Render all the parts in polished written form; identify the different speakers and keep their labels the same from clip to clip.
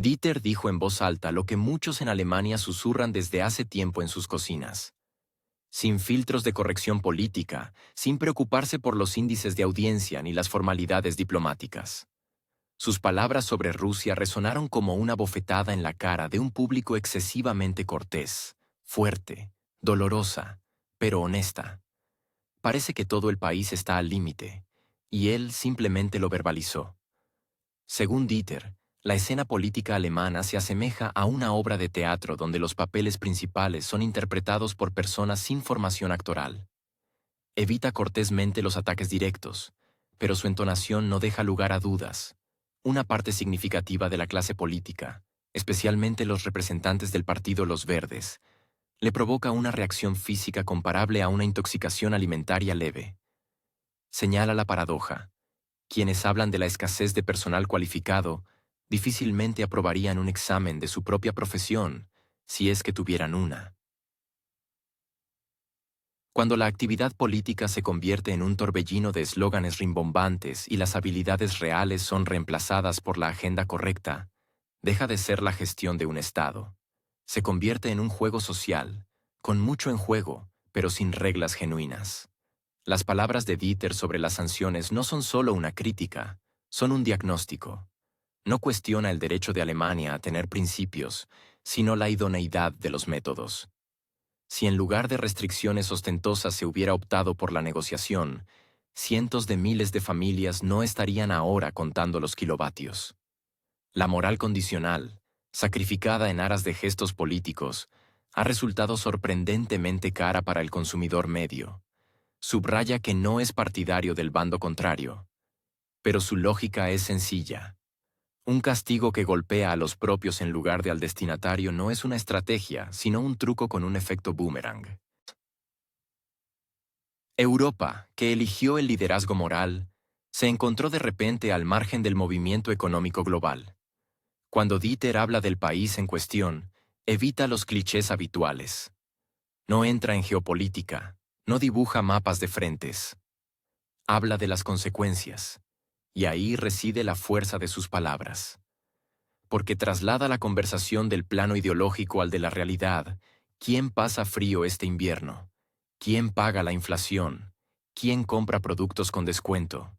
Speaker 1: Dieter dijo en voz alta lo que muchos en Alemania susurran desde hace tiempo en sus cocinas. Sin filtros de corrección política, sin preocuparse por los índices de audiencia ni las formalidades diplomáticas. Sus palabras sobre Rusia resonaron como una bofetada en la cara de un público excesivamente cortés, fuerte, dolorosa, pero honesta. Parece que todo el país está al límite, y él simplemente lo verbalizó. Según Dieter, la escena política alemana se asemeja a una obra de teatro donde los papeles principales son interpretados por personas sin formación actoral. Evita cortésmente los ataques directos, pero su entonación no deja lugar a dudas. Una parte significativa de la clase política, especialmente los representantes del partido Los Verdes, le provoca una reacción física comparable a una intoxicación alimentaria leve. Señala la paradoja. Quienes hablan de la escasez de personal cualificado difícilmente aprobarían un examen de su propia profesión si es que tuvieran una. Cuando la actividad política se convierte en un torbellino de eslóganes rimbombantes y las habilidades reales son reemplazadas por la agenda correcta, deja de ser la gestión de un Estado. Se convierte en un juego social, con mucho en juego, pero sin reglas genuinas. Las palabras de Dieter sobre las sanciones no son solo una crítica, son un diagnóstico. No cuestiona el derecho de Alemania a tener principios, sino la idoneidad de los métodos. Si en lugar de restricciones ostentosas se hubiera optado por la negociación, cientos de miles de familias no estarían ahora contando los kilovatios. La moral condicional, sacrificada en aras de gestos políticos, ha resultado sorprendentemente cara para el consumidor medio. Subraya que no es partidario del bando contrario. Pero su lógica es sencilla. Un castigo que golpea a los propios en lugar de al destinatario no es una estrategia, sino un truco con un efecto boomerang. Europa, que eligió el liderazgo moral, se encontró de repente al margen del movimiento económico global. Cuando Dieter habla del país en cuestión, evita los clichés habituales. No entra en geopolítica, no dibuja mapas de frentes. Habla de las consecuencias, y ahí reside la fuerza de sus palabras. Porque traslada la conversación del plano ideológico al de la realidad. ¿Quién pasa frío este invierno? ¿Quién paga la inflación? ¿Quién compra productos con descuento?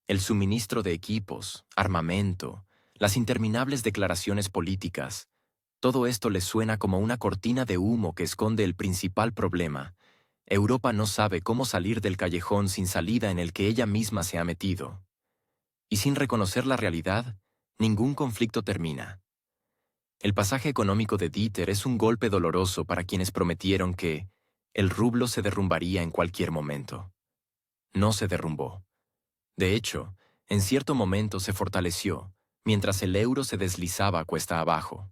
Speaker 1: El suministro de equipos, armamento, las interminables declaraciones políticas, todo esto le suena como una cortina de humo que esconde el principal problema. Europa no sabe cómo salir del callejón sin salida en el que ella misma se ha metido. Y sin reconocer la realidad, ningún conflicto termina. El pasaje económico de Dieter es un golpe doloroso para quienes prometieron que el rublo se derrumbaría en cualquier momento. No se derrumbó. De hecho, en cierto momento se fortaleció, mientras el euro se deslizaba cuesta abajo.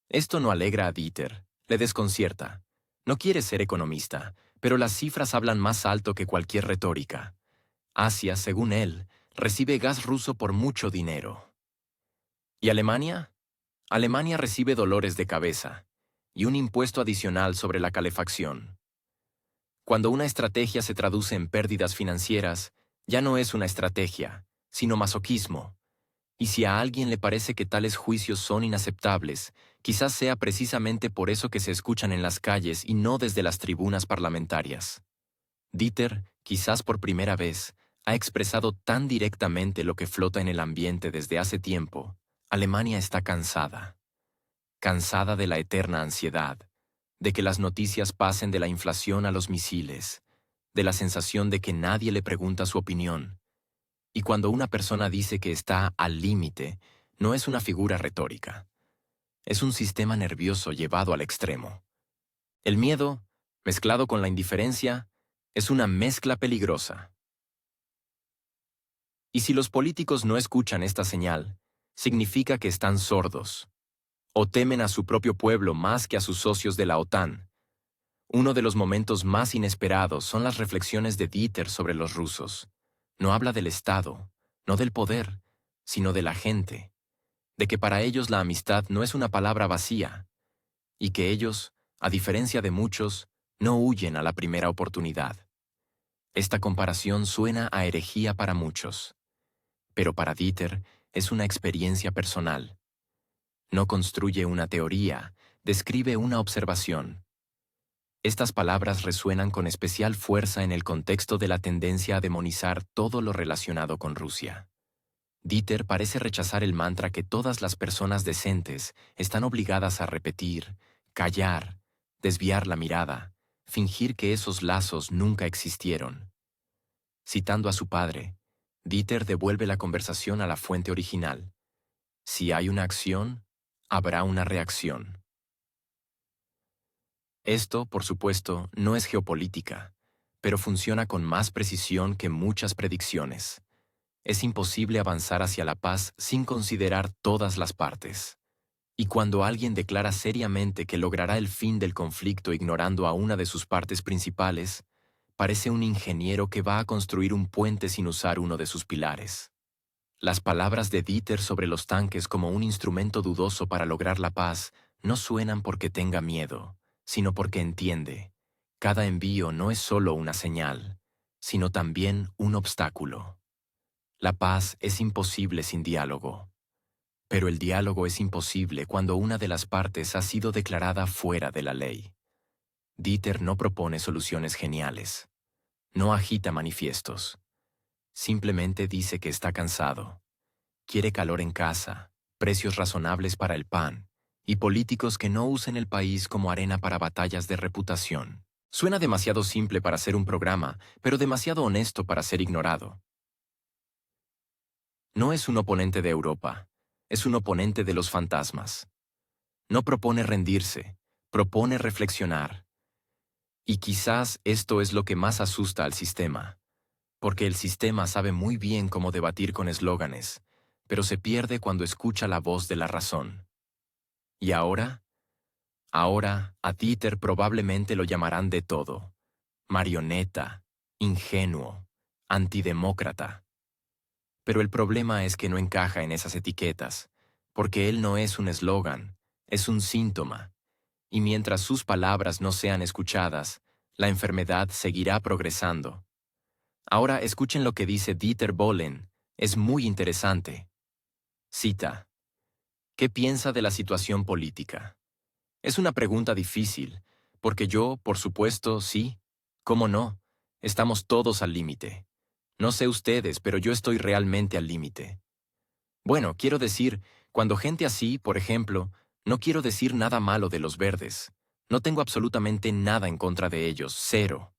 Speaker 1: Esto no alegra a Dieter, le desconcierta. No quiere ser economista, pero las cifras hablan más alto que cualquier retórica. Asia, según él, recibe gas ruso por mucho dinero. ¿Y Alemania? Alemania recibe dolores de cabeza y un impuesto adicional sobre la calefacción. Cuando una estrategia se traduce en pérdidas financieras, ya no es una estrategia, sino masoquismo. Y si a alguien le parece que tales juicios son inaceptables, quizás sea precisamente por eso que se escuchan en las calles y no desde las tribunas parlamentarias. Dieter, quizás por primera vez, ha expresado tan directamente lo que flota en el ambiente desde hace tiempo. Alemania está cansada. Cansada de la eterna ansiedad, de que las noticias pasen de la inflación a los misiles, de la sensación de que nadie le pregunta su opinión. Y cuando una persona dice que está al límite, no es una figura retórica. Es un sistema nervioso llevado al extremo. El miedo, mezclado con la indiferencia, es una mezcla peligrosa. Y si los políticos no escuchan esta señal, significa que están sordos, o temen a su propio pueblo más que a sus socios de la OTAN. Uno de los momentos más inesperados son las reflexiones de Dieter sobre los rusos. No habla del Estado, no del poder, sino de la gente, de que para ellos la amistad no es una palabra vacía, y que ellos, a diferencia de muchos, no huyen a la primera oportunidad. Esta comparación suena a herejía para muchos, pero para Dieter es una experiencia personal. No construye una teoría, describe una observación. Estas palabras resuenan con especial fuerza en el contexto de la tendencia a demonizar todo lo relacionado con Rusia. Dieter parece rechazar el mantra que todas las personas decentes están obligadas a repetir, callar, desviar la mirada, fingir que esos lazos nunca existieron. Citando a su padre, Dieter devuelve la conversación a la fuente original. Si hay una acción, habrá una reacción. Esto, por supuesto, no es geopolítica, pero funciona con más precisión que muchas predicciones. Es imposible avanzar hacia la paz sin considerar todas las partes. Y cuando alguien declara seriamente que logrará el fin del conflicto ignorando a una de sus partes principales, parece un ingeniero que va a construir un puente sin usar uno de sus pilares. Las palabras de Dieter sobre los tanques como un instrumento dudoso para lograr la paz no suenan porque tenga miedo, sino porque entiende. Cada envío no es solo una señal, sino también un obstáculo. La paz es imposible sin diálogo. Pero el diálogo es imposible cuando una de las partes ha sido declarada fuera de la ley. Dieter no propone soluciones geniales. No agita manifiestos. Simplemente dice que está cansado. Quiere calor en casa, precios razonables para el pan, y políticos que no usen el país como arena para batallas de reputación. Suena demasiado simple para ser un programa, pero demasiado honesto para ser ignorado. No es un oponente de Europa, es un oponente de los fantasmas. No propone rendirse, propone reflexionar. Y quizás esto es lo que más asusta al sistema, porque el sistema sabe muy bien cómo debatir con eslóganes, pero se pierde cuando escucha la voz de la razón. ¿Y ahora? Ahora, a Dieter probablemente lo llamarán de todo: marioneta, ingenuo, antidemócrata. Pero el problema es que no encaja en esas etiquetas, porque él no es un eslogan, es un síntoma, y mientras sus palabras no sean escuchadas, la enfermedad seguirá progresando. Ahora escuchen lo que dice Dieter Bohlen, es muy interesante. Cita: ¿qué piensa de la situación política? Es una pregunta difícil, porque yo, por supuesto, sí. ¿Cómo no? Estamos todos al límite. No sé ustedes, pero yo estoy realmente al límite. Bueno, quiero decir, cuando gente así, por ejemplo, no quiero decir nada malo de los verdes. No tengo absolutamente nada en contra de ellos, cero.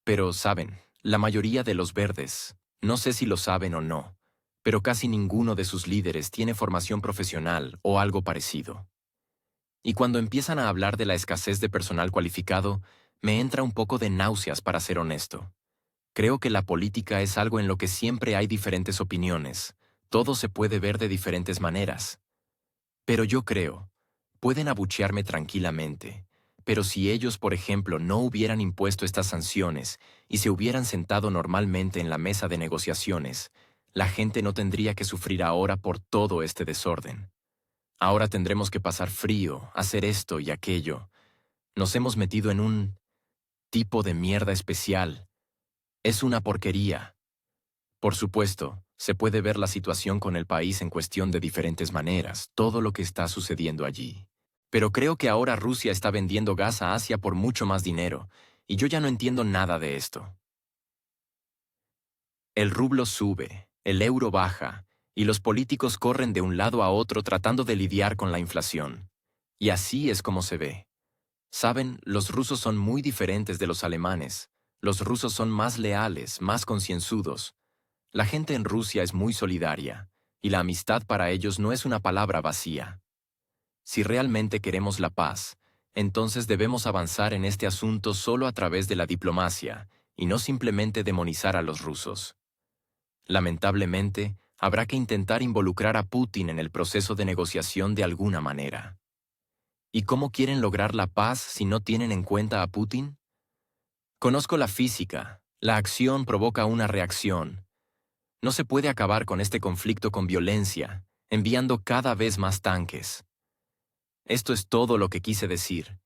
Speaker 1: Pero, ¿saben? La mayoría de los verdes, no sé si lo saben o no, pero casi ninguno de sus líderes tiene formación profesional o algo parecido. Y cuando empiezan a hablar de la escasez de personal cualificado, me entra un poco de náuseas, para ser honesto. Creo que la política es algo en lo que siempre hay diferentes opiniones. Todo se puede ver de diferentes maneras. Pero yo creo, pueden abuchearme tranquilamente, pero si ellos, por ejemplo, no hubieran impuesto estas sanciones y se hubieran sentado normalmente en la mesa de negociaciones, la gente no tendría que sufrir ahora por todo este desorden. Ahora tendremos que pasar frío, hacer esto y aquello. Nos hemos metido en un tipo de mierda especial. Es una porquería. Por supuesto, se puede ver la situación con el país en cuestión de diferentes maneras, todo lo que está sucediendo allí. Pero creo que ahora Rusia está vendiendo gas a Asia por mucho más dinero, y yo ya no entiendo nada de esto. El rublo sube, el euro baja, y los políticos corren de un lado a otro tratando de lidiar con la inflación. Y así es como se ve. Saben, los rusos son muy diferentes de los alemanes. Los rusos son más leales, más concienzudos. La gente en Rusia es muy solidaria, y la amistad para ellos no es una palabra vacía. Si realmente queremos la paz, entonces debemos avanzar en este asunto solo a través de la diplomacia, y no simplemente demonizar a los rusos. Lamentablemente, habrá que intentar involucrar a Putin en el proceso de negociación de alguna manera. ¿Y cómo quieren lograr la paz si no tienen en cuenta a Putin? Conozco la física. La acción provoca una reacción. No se puede acabar con este conflicto con violencia, enviando cada vez más tanques. Esto es todo lo que quise decir,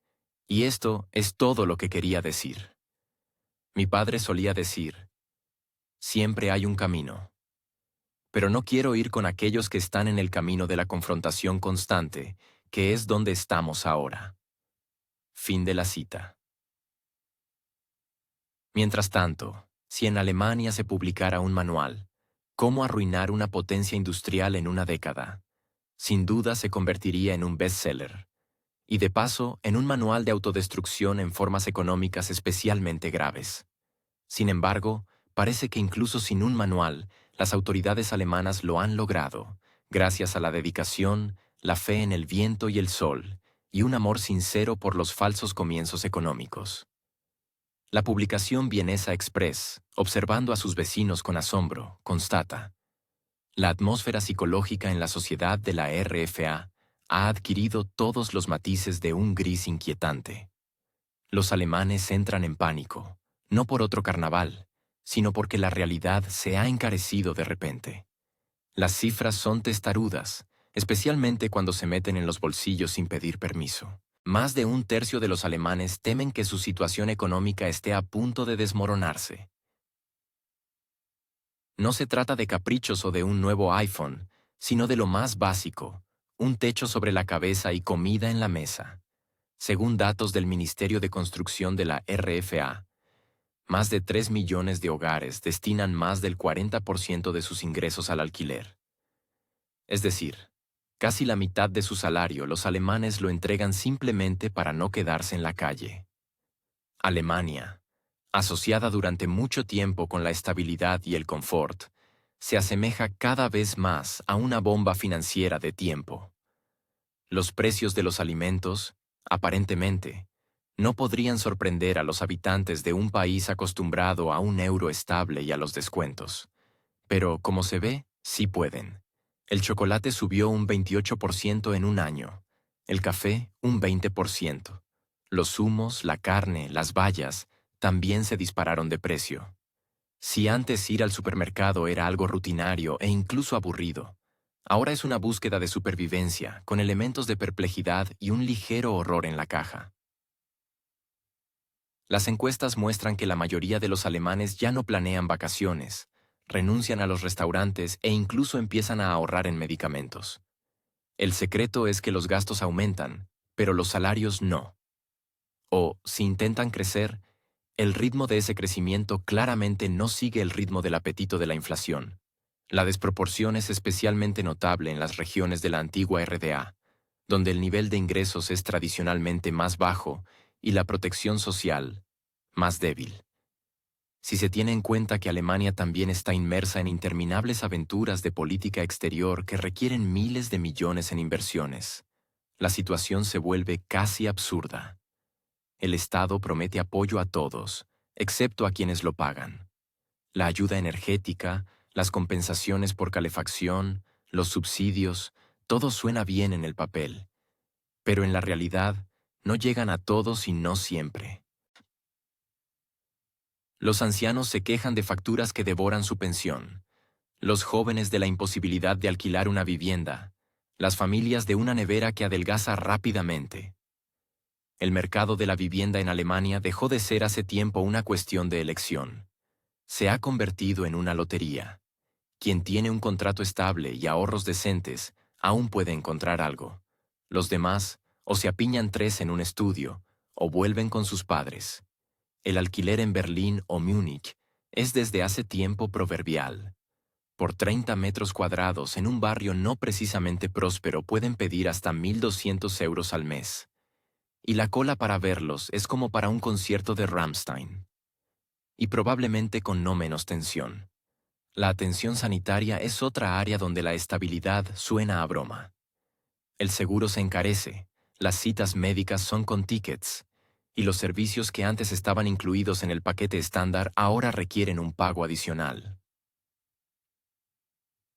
Speaker 1: y esto es todo lo que quería decir. Mi padre solía decir: siempre hay un camino. pero no quiero ir con aquellos que están en el camino de la confrontación constante, que es donde estamos ahora. Fin de la cita. Mientras tanto, si en Alemania se publicara un manual, ¿Cómo arruinar una potencia industrial en una década?, sin duda se convertiría en un bestseller. Y de paso, en un manual de autodestrucción en formas económicas especialmente graves. Sin embargo, parece que incluso sin un manual, las autoridades alemanas lo han logrado, gracias a la dedicación, la fe en el viento y el sol, y un amor sincero por los falsos comienzos económicos. La publicación vienesa Express, observando a sus vecinos con asombro, constata: la atmósfera psicológica en la sociedad de la RFA ha adquirido todos los matices de un gris inquietante. Los alemanes entran en pánico, no por otro carnaval, sino porque la realidad se ha encarecido de repente. Las cifras son testarudas, especialmente cuando se meten en los bolsillos sin pedir permiso. Más de un tercio de los alemanes temen que su situación económica esté a punto de desmoronarse. No se trata de caprichos o de un nuevo iPhone, sino de lo más básico: un techo sobre la cabeza y comida en la mesa. Según datos del Ministerio de Construcción de la RFA, más de 3 millones de hogares destinan más del 40% de sus ingresos al alquiler. Es decir, casi la mitad de su salario los alemanes lo entregan simplemente para no quedarse en la calle. Alemania, asociada durante mucho tiempo con la estabilidad y el confort, se asemeja cada vez más a una bomba financiera de tiempo. Los precios de los alimentos, aparentemente, no podrían sorprender a los habitantes de un país acostumbrado a un euro estable y a los descuentos. Pero, como se ve, sí pueden. El chocolate subió un 28% en un año, el café un 20%. Los zumos, la carne, las bayas, también se dispararon de precio. Si antes ir al supermercado era algo rutinario e incluso aburrido, ahora es una búsqueda de supervivencia, con elementos de perplejidad y un ligero horror en la caja. Las encuestas muestran que la mayoría de los alemanes ya no planean vacaciones, renuncian a los restaurantes e incluso empiezan a ahorrar en medicamentos. El secreto es que los gastos aumentan, pero los salarios no. O, si intentan crecer, el ritmo de ese crecimiento claramente no sigue el ritmo del apetito de la inflación. La desproporción es especialmente notable en las regiones de la antigua RDA, donde el nivel de ingresos es tradicionalmente más bajo y la protección social más débil. Si se tiene en cuenta que Alemania también está inmersa en interminables aventuras de política exterior que requieren miles de millones en inversiones, la situación se vuelve casi absurda. El Estado promete apoyo a todos, excepto a quienes lo pagan. La ayuda energética, las compensaciones por calefacción, los subsidios, todo suena bien en el papel. Pero en la realidad, no llegan a todos y no siempre. Los ancianos se quejan de facturas que devoran su pensión. Los jóvenes de la imposibilidad de alquilar una vivienda. Las familias de una nevera que adelgaza rápidamente. El mercado de la vivienda en Alemania dejó de ser hace tiempo una cuestión de elección. Se ha convertido en una lotería. Quien tiene un contrato estable y ahorros decentes aún puede encontrar algo. Los demás o se apiñan tres en un estudio o vuelven con sus padres. El alquiler en Berlín o Múnich es desde hace tiempo proverbial. Por 30 metros cuadrados en un barrio no precisamente próspero pueden pedir hasta 1.200 euros al mes. Y la cola para verlos es como para un concierto de Rammstein. Y probablemente con no menos tensión. La atención sanitaria es otra área donde la estabilidad suena a broma. El seguro se encarece, las citas médicas son con tickets, y los servicios que antes estaban incluidos en el paquete estándar ahora requieren un pago adicional.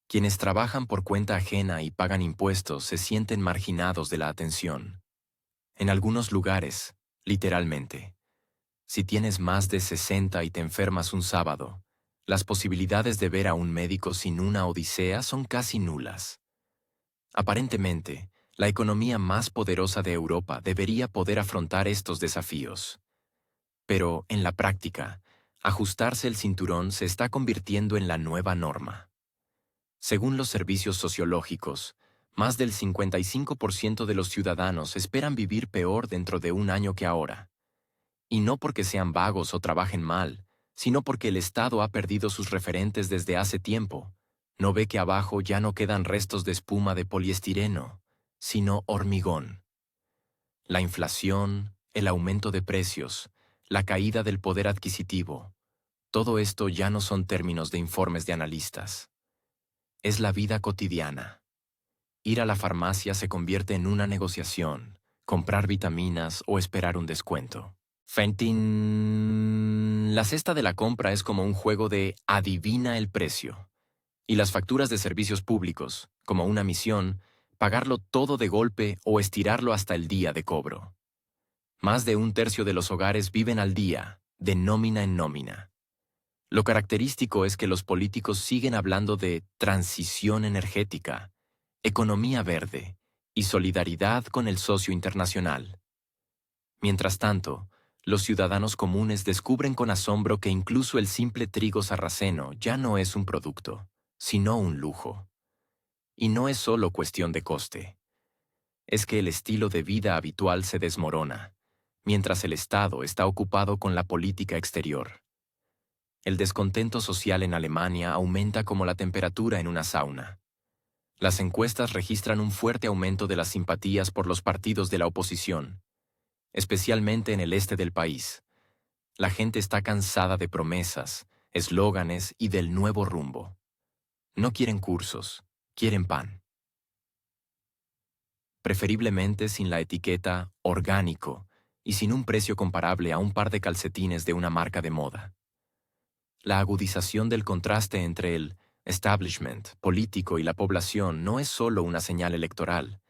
Speaker 1: Quienes trabajan por cuenta ajena y pagan impuestos se sienten marginados de la atención. En algunos lugares, literalmente. Si tienes más de 60 y te enfermas un sábado, las posibilidades de ver a un médico sin una odisea son casi nulas. Aparentemente, la economía más poderosa de Europa debería poder afrontar estos desafíos. Pero, en la práctica, ajustarse el cinturón se está convirtiendo en la nueva norma. Según los servicios sociológicos, más del 55% de los ciudadanos esperan vivir peor dentro de un año que ahora. Y no porque sean vagos o trabajen mal, sino porque el Estado ha perdido sus referentes desde hace tiempo. No ve que abajo ya no quedan restos de espuma de poliestireno, sino hormigón. La inflación, el aumento de precios, la caída del poder adquisitivo, todo esto ya no son términos de informes de analistas. Es la vida cotidiana. Ir a la farmacia se convierte en una negociación, comprar vitaminas o esperar un descuento. Fentin. La cesta de la compra es como un juego de adivina el precio. Y las facturas de servicios públicos, como una misión, pagarlo todo de golpe o estirarlo hasta el día de cobro. Más de un tercio de los hogares viven al día, de nómina en nómina. Lo característico es que los políticos siguen hablando de transición energética, economía verde y solidaridad con el socio internacional. Mientras tanto, los ciudadanos comunes descubren con asombro que incluso el simple trigo sarraceno ya no es un producto, sino un lujo. Y no es solo cuestión de coste. Es que el estilo de vida habitual se desmorona, mientras el Estado está ocupado con la política exterior. El descontento social en Alemania aumenta como la temperatura en una sauna. Las encuestas registran un fuerte aumento de las simpatías por los partidos de la oposición, especialmente en el este del país. La gente está cansada de promesas, eslóganes y del nuevo rumbo. No quieren cursos, quieren pan. Preferiblemente sin la etiqueta orgánico y sin un precio comparable a un par de calcetines de una marca de moda. La agudización del contraste entre el establishment político y la población no es solo una señal electoral,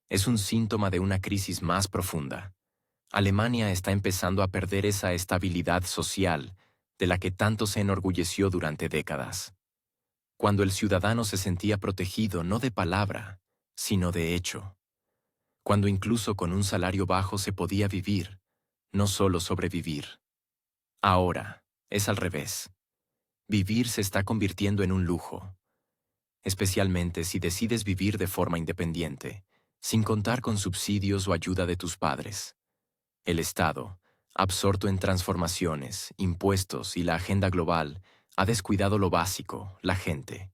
Speaker 1: es un síntoma de una crisis más profunda. Alemania está empezando a perder esa estabilidad social de la que tanto se enorgulleció durante décadas. Cuando el ciudadano se sentía protegido no de palabra, sino de hecho. Cuando incluso con un salario bajo se podía vivir, no solo sobrevivir. Ahora, es al revés. Vivir se está convirtiendo en un lujo, especialmente si decides vivir de forma independiente, sin contar con subsidios o ayuda de tus padres. El Estado, absorto en transformaciones, impuestos y la agenda global, ha descuidado lo básico, la gente.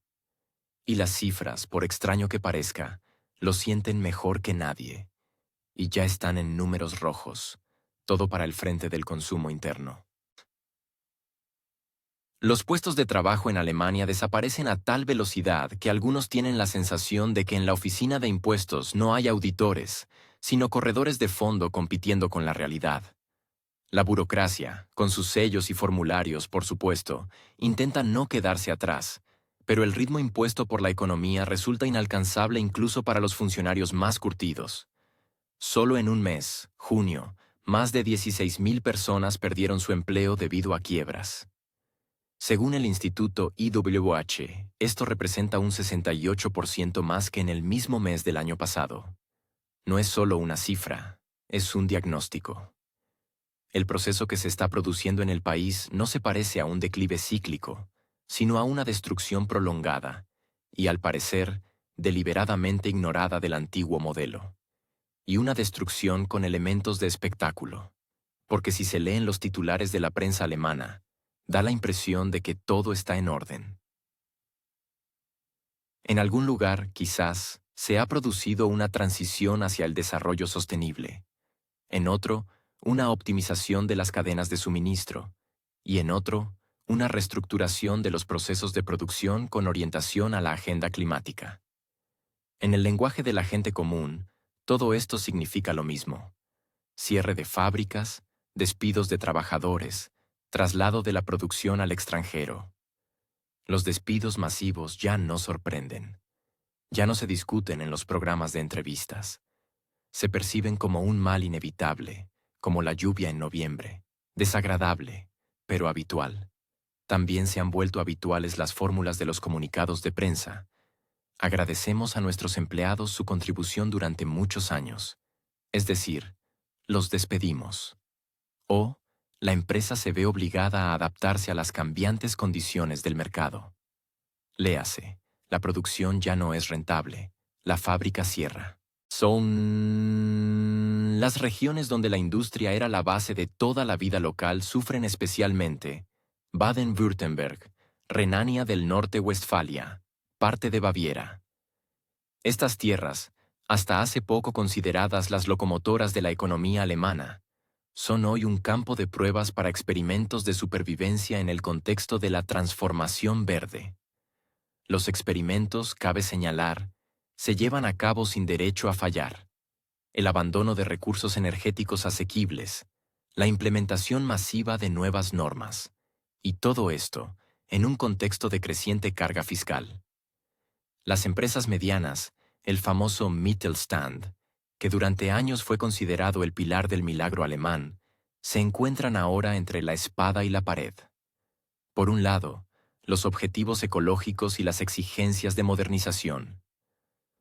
Speaker 1: Y las cifras, por extraño que parezca, lo sienten mejor que nadie. Y ya están en números rojos, todo para el frente del consumo interno. Los puestos de trabajo en Alemania desaparecen a tal velocidad que algunos tienen la sensación de que en la oficina de impuestos no hay auditores, sino corredores de fondo compitiendo con la realidad. La burocracia, con sus sellos y formularios, por supuesto, intenta no quedarse atrás, pero el ritmo impuesto por la economía resulta inalcanzable incluso para los funcionarios más curtidos. Solo en un mes, junio, más de 16,000 personas perdieron su empleo debido a quiebras. Según el Instituto IWH, esto representa un 68% más que en el mismo mes del año pasado. No es solo una cifra, es un diagnóstico. El proceso que se está produciendo en el país no se parece a un declive cíclico, sino a una destrucción prolongada y, al parecer, deliberadamente ignorada del antiguo modelo. Y una destrucción con elementos de espectáculo. Porque si se leen los titulares de la prensa alemana, da la impresión de que todo está en orden. En algún lugar, quizás, se ha producido una transición hacia el desarrollo sostenible. En otro, una optimización de las cadenas de suministro. Y en otro, una reestructuración de los procesos de producción con orientación a la agenda climática. En el lenguaje de la gente común, todo esto significa lo mismo. Cierre de fábricas, despidos de trabajadores, traslado de la producción al extranjero. Los despidos masivos ya no sorprenden. Ya no se discuten en los programas de entrevistas. Se perciben como un mal inevitable, como la lluvia en noviembre, desagradable, pero habitual. También se han vuelto habituales las fórmulas de los comunicados de prensa. Agradecemos a nuestros empleados su contribución durante muchos años. Es decir, los despedimos. O, la empresa se ve obligada a adaptarse a las cambiantes condiciones del mercado. Léase, La producción ya no es rentable. La fábrica cierra. Las regiones donde la industria era la base de toda la vida local sufren especialmente. Baden-Württemberg, Renania del Norte-Westfalia, parte de Baviera. Estas tierras, hasta hace poco consideradas las locomotoras de la economía alemana, son hoy un campo de pruebas para experimentos de supervivencia en el contexto de la transformación verde. Los experimentos, cabe señalar, se llevan a cabo sin derecho a fallar. El abandono de recursos energéticos asequibles, la implementación masiva de nuevas normas, y todo esto en un contexto de creciente carga fiscal. Las empresas medianas, el famoso Mittelstand, que durante años fue considerado el pilar del milagro alemán, se encuentran ahora entre la espada y la pared. Por un lado, los objetivos ecológicos y las exigencias de modernización.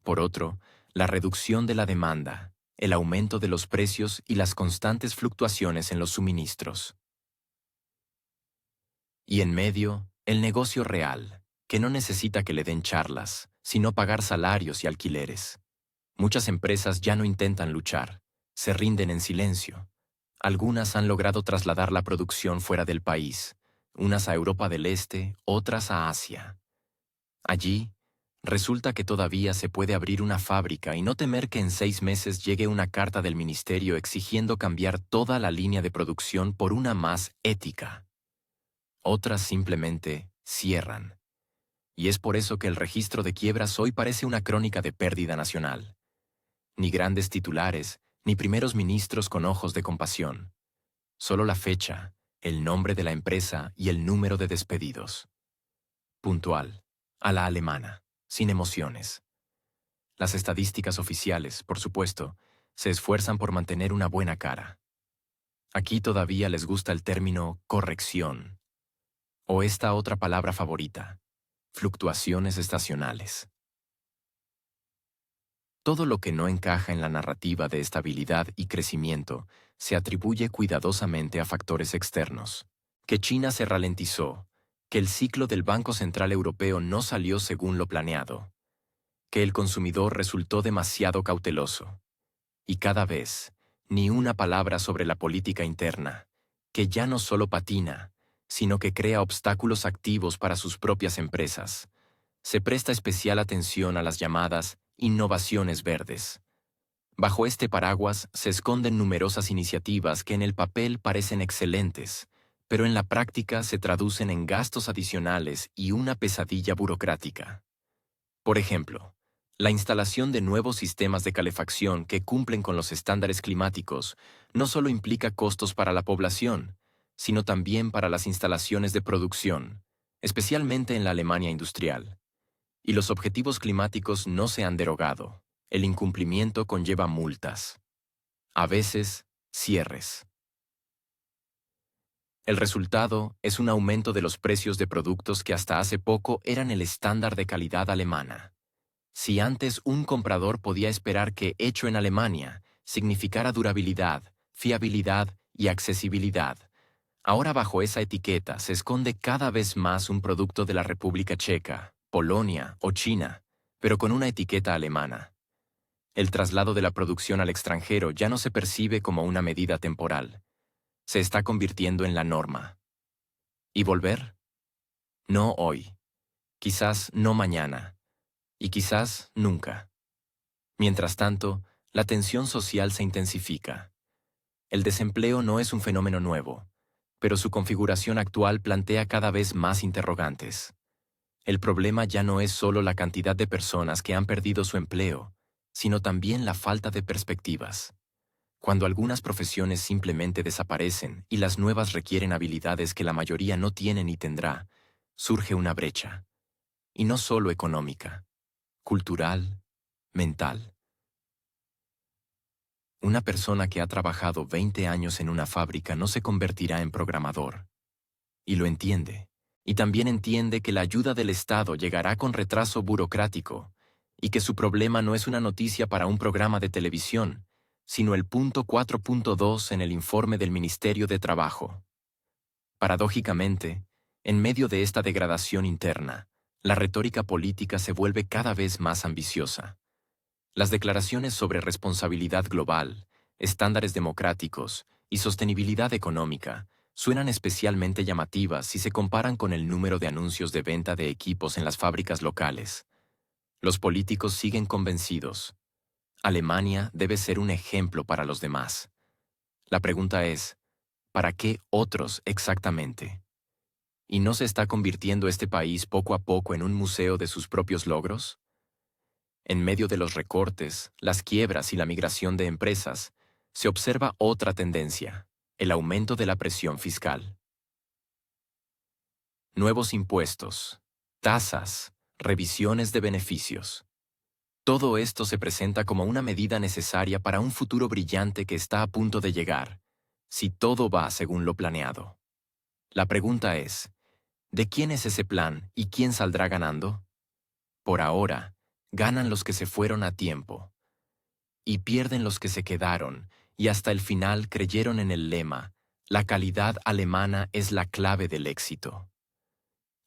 Speaker 1: Por otro, la reducción de la demanda, el aumento de los precios y las constantes fluctuaciones en los suministros. Y en medio, el negocio real, que no necesita que le den charlas, sino pagar salarios y alquileres. Muchas empresas ya no intentan luchar, se rinden en silencio. Algunas han logrado trasladar la producción fuera del país, unas a Europa del Este, otras a Asia. Allí, resulta que todavía se puede abrir una fábrica y no temer que en 6 meses llegue una carta del ministerio exigiendo cambiar toda la línea de producción por una más ética. Otras simplemente cierran. Y es por eso que el registro de quiebras hoy parece una crónica de pérdida nacional. Ni grandes titulares, ni primeros ministros con ojos de compasión. Solo la fecha, el nombre de la empresa y el número de despedidos. Puntual, a la alemana, sin emociones. Las estadísticas oficiales, por supuesto, se esfuerzan por mantener una buena cara. Aquí todavía les gusta el término corrección, o esta otra palabra favorita, fluctuaciones estacionales. Todo lo que no encaja en la narrativa de estabilidad y crecimiento se atribuye cuidadosamente a factores externos. Que China se ralentizó, que el ciclo del Banco Central Europeo no salió según lo planeado, que el consumidor resultó demasiado cauteloso. Y cada vez, ni una palabra sobre la política interna, que ya no solo patina, sino que crea obstáculos activos para sus propias empresas. Se presta especial atención a las llamadas innovaciones verdes. Bajo este paraguas se esconden numerosas iniciativas que en el papel parecen excelentes, pero en la práctica se traducen en gastos adicionales y una pesadilla burocrática. Por ejemplo, la instalación de nuevos sistemas de calefacción que cumplen con los estándares climáticos no solo implica costos para la población, sino también para las instalaciones de producción, especialmente en la Alemania industrial. Y los objetivos climáticos no se han derogado. El incumplimiento conlleva multas. A veces, cierres. El resultado es un aumento de los precios de productos que hasta hace poco eran el estándar de calidad alemana. Si antes un comprador podía esperar que hecho en Alemania significara durabilidad, fiabilidad y accesibilidad, ahora bajo esa etiqueta se esconde cada vez más un producto de la República Checa, Polonia o China, pero con una etiqueta alemana. El traslado de la producción al extranjero ya no se percibe como una medida temporal. Se está convirtiendo en la norma. ¿Y volver? No hoy. Quizás no mañana. Y quizás nunca. Mientras tanto, la tensión social se intensifica. El desempleo no es un fenómeno nuevo, pero su configuración actual plantea cada vez más interrogantes. El problema ya no es solo la cantidad de personas que han perdido su empleo, sino también la falta de perspectivas. Cuando algunas profesiones simplemente desaparecen y las nuevas requieren habilidades que la mayoría no tiene ni tendrá, surge una brecha. Y no solo económica, cultural, mental. Una persona que ha trabajado 20 años en una fábrica no se convertirá en programador. Y lo entiende. Y también entiende que la ayuda del Estado llegará con retraso burocrático y que su problema no es una noticia para un programa de televisión, sino el punto 4.2 en el informe del Ministerio de Trabajo. Paradójicamente, en medio de esta degradación interna, La retórica política se vuelve cada vez más ambiciosa. Las declaraciones sobre responsabilidad global, estándares democráticos y sostenibilidad económica suenan especialmente llamativas si se comparan con el número de anuncios de venta de equipos en las fábricas locales. Los políticos siguen convencidos. Alemania debe ser un ejemplo para los demás. La pregunta es, ¿para qué otros exactamente? ¿Y no se está convirtiendo este país poco a poco en un museo de sus propios logros? En medio de los recortes, las quiebras y la migración de empresas, se observa otra tendencia, el aumento de la presión fiscal. Nuevos impuestos, tasas, revisiones de beneficios. Todo esto se presenta como una medida necesaria para un futuro brillante que está a punto de llegar, si todo va según lo planeado. La pregunta es, ¿de quién es ese plan y quién saldrá ganando? Por ahora, ganan los que se fueron a tiempo. Y pierden los que se quedaron y hasta el final creyeron en el lema, la calidad alemana es la clave del éxito.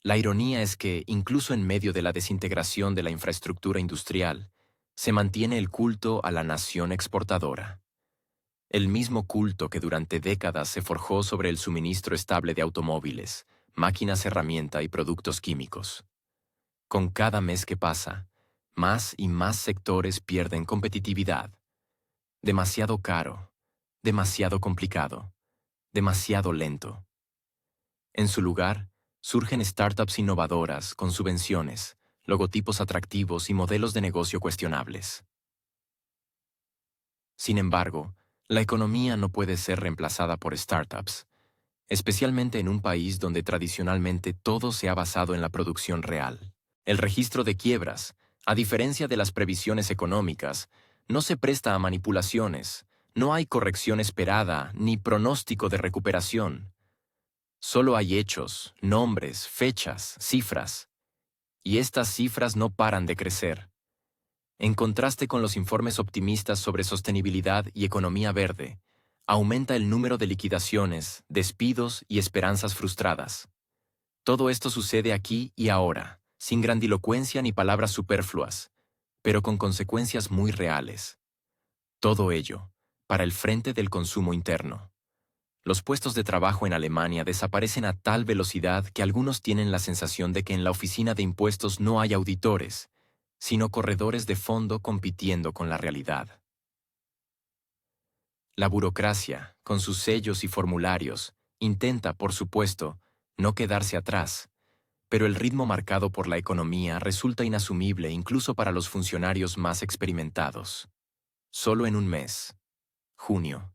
Speaker 1: La ironía es que, incluso en medio de la desintegración de la infraestructura industrial, se mantiene el culto a la nación exportadora. El mismo culto que durante décadas se forjó sobre el suministro estable de automóviles, máquinas herramienta y productos químicos. Con cada mes que pasa, más y más sectores pierden competitividad. Demasiado caro, demasiado complicado, demasiado lento. En su lugar, surgen startups innovadoras con subvenciones, logotipos atractivos y modelos de negocio cuestionables. Sin embargo, la economía no puede ser reemplazada por startups, especialmente en un país donde tradicionalmente todo se ha basado en la producción real. El registro de quiebras, a diferencia de las previsiones económicas, no se presta a manipulaciones, no hay corrección esperada ni pronóstico de recuperación. Solo hay hechos, nombres, fechas, cifras. Y estas cifras no paran de crecer. En contraste con los informes optimistas sobre sostenibilidad y economía verde, aumenta el número de liquidaciones, despidos y esperanzas frustradas. Todo esto sucede aquí y ahora, sin grandilocuencia ni palabras superfluas, pero con consecuencias muy reales. Todo ello, para el frente del consumo interno. Los puestos de trabajo en Alemania desaparecen a tal velocidad que algunos tienen la sensación de que en la oficina de impuestos no hay auditores, sino corredores de fondo compitiendo con la realidad. La burocracia, con sus sellos y formularios, intenta, por supuesto, no quedarse atrás, pero el ritmo marcado por la economía resulta inasumible incluso para los funcionarios más experimentados. Solo en un mes, junio,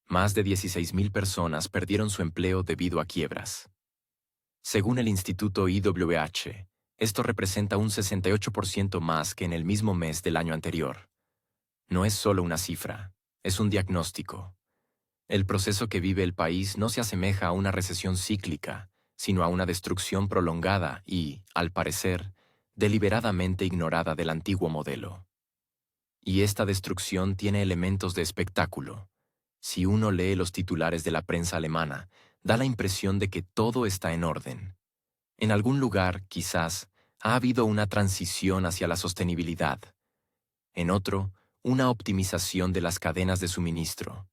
Speaker 1: más de 16.000 personas perdieron su empleo debido a quiebras. Según el Instituto IWH, esto representa un 68% más que en el mismo mes del año anterior. No es solo una cifra, es un diagnóstico. El proceso que vive el país no se asemeja a una recesión cíclica, sino a una destrucción prolongada y, al parecer, deliberadamente ignorada del antiguo modelo. Y esta destrucción tiene elementos de espectáculo. Si uno lee los titulares de la prensa alemana, da la impresión de que todo está en orden. En algún lugar, quizás, ha habido una transición hacia la sostenibilidad. En otro, una optimización de las cadenas de suministro.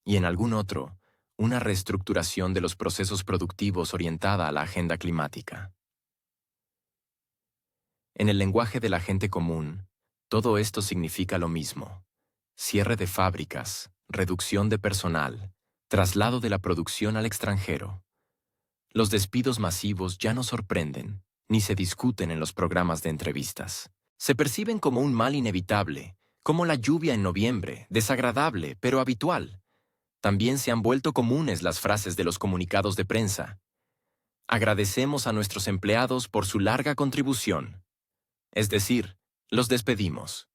Speaker 1: Y en algún otro, una reestructuración de los procesos productivos orientada a la agenda climática. En el lenguaje de la gente común, todo esto significa lo mismo: cierre de fábricas, reducción de personal, traslado de la producción al extranjero. Los despidos masivos ya no sorprenden, ni se discuten en los programas de entrevistas. Se perciben como un mal inevitable, como la lluvia en noviembre, desagradable, pero habitual. También se han vuelto comunes las frases de los comunicados de prensa. Agradecemos a nuestros empleados por su larga contribución. Es decir, los despedimos.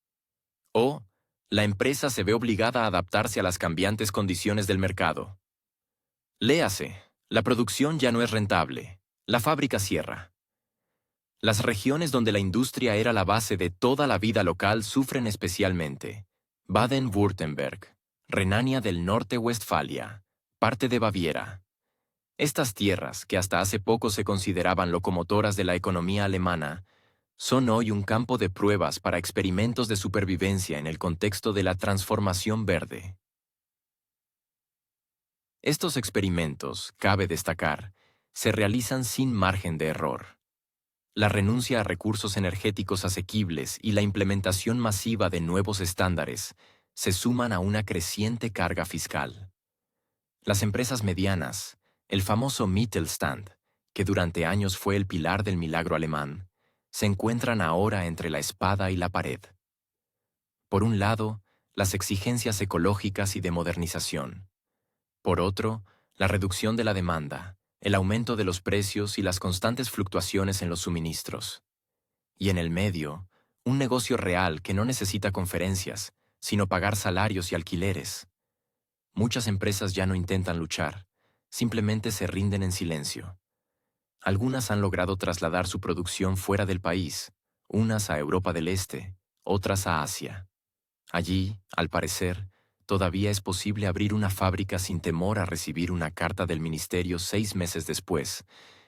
Speaker 1: O, la empresa se ve obligada a adaptarse a las cambiantes condiciones del mercado. Léase, la producción ya no es rentable. La fábrica cierra. Las regiones donde la industria era la base de toda la vida local sufren especialmente. Baden-Württemberg, Renania del Norte-Westfalia, parte de Baviera. Estas tierras, que hasta hace poco se consideraban locomotoras de la economía alemana, son hoy un campo de pruebas para experimentos de supervivencia en el contexto de la transformación verde. Estos experimentos, cabe destacar, se realizan sin margen de error. La renuncia a recursos energéticos asequibles y la implementación masiva de nuevos estándares se suman a una creciente carga fiscal. Las empresas medianas, el famoso Mittelstand, que durante años fue el pilar del milagro alemán, se encuentran ahora entre la espada y la pared. Por un lado, las exigencias ecológicas y de modernización. Por otro, la reducción de la demanda, el aumento de los precios y las constantes fluctuaciones en los suministros. Y en el medio, un negocio real que no necesita conferencias, sino pagar salarios y alquileres. Muchas empresas ya no intentan luchar, simplemente se rinden en silencio. Algunas han logrado trasladar su producción fuera del país, unas a Europa del Este, otras a Asia. Allí, al parecer, todavía es posible abrir una fábrica sin temor a recibir una carta del ministerio 6 meses después,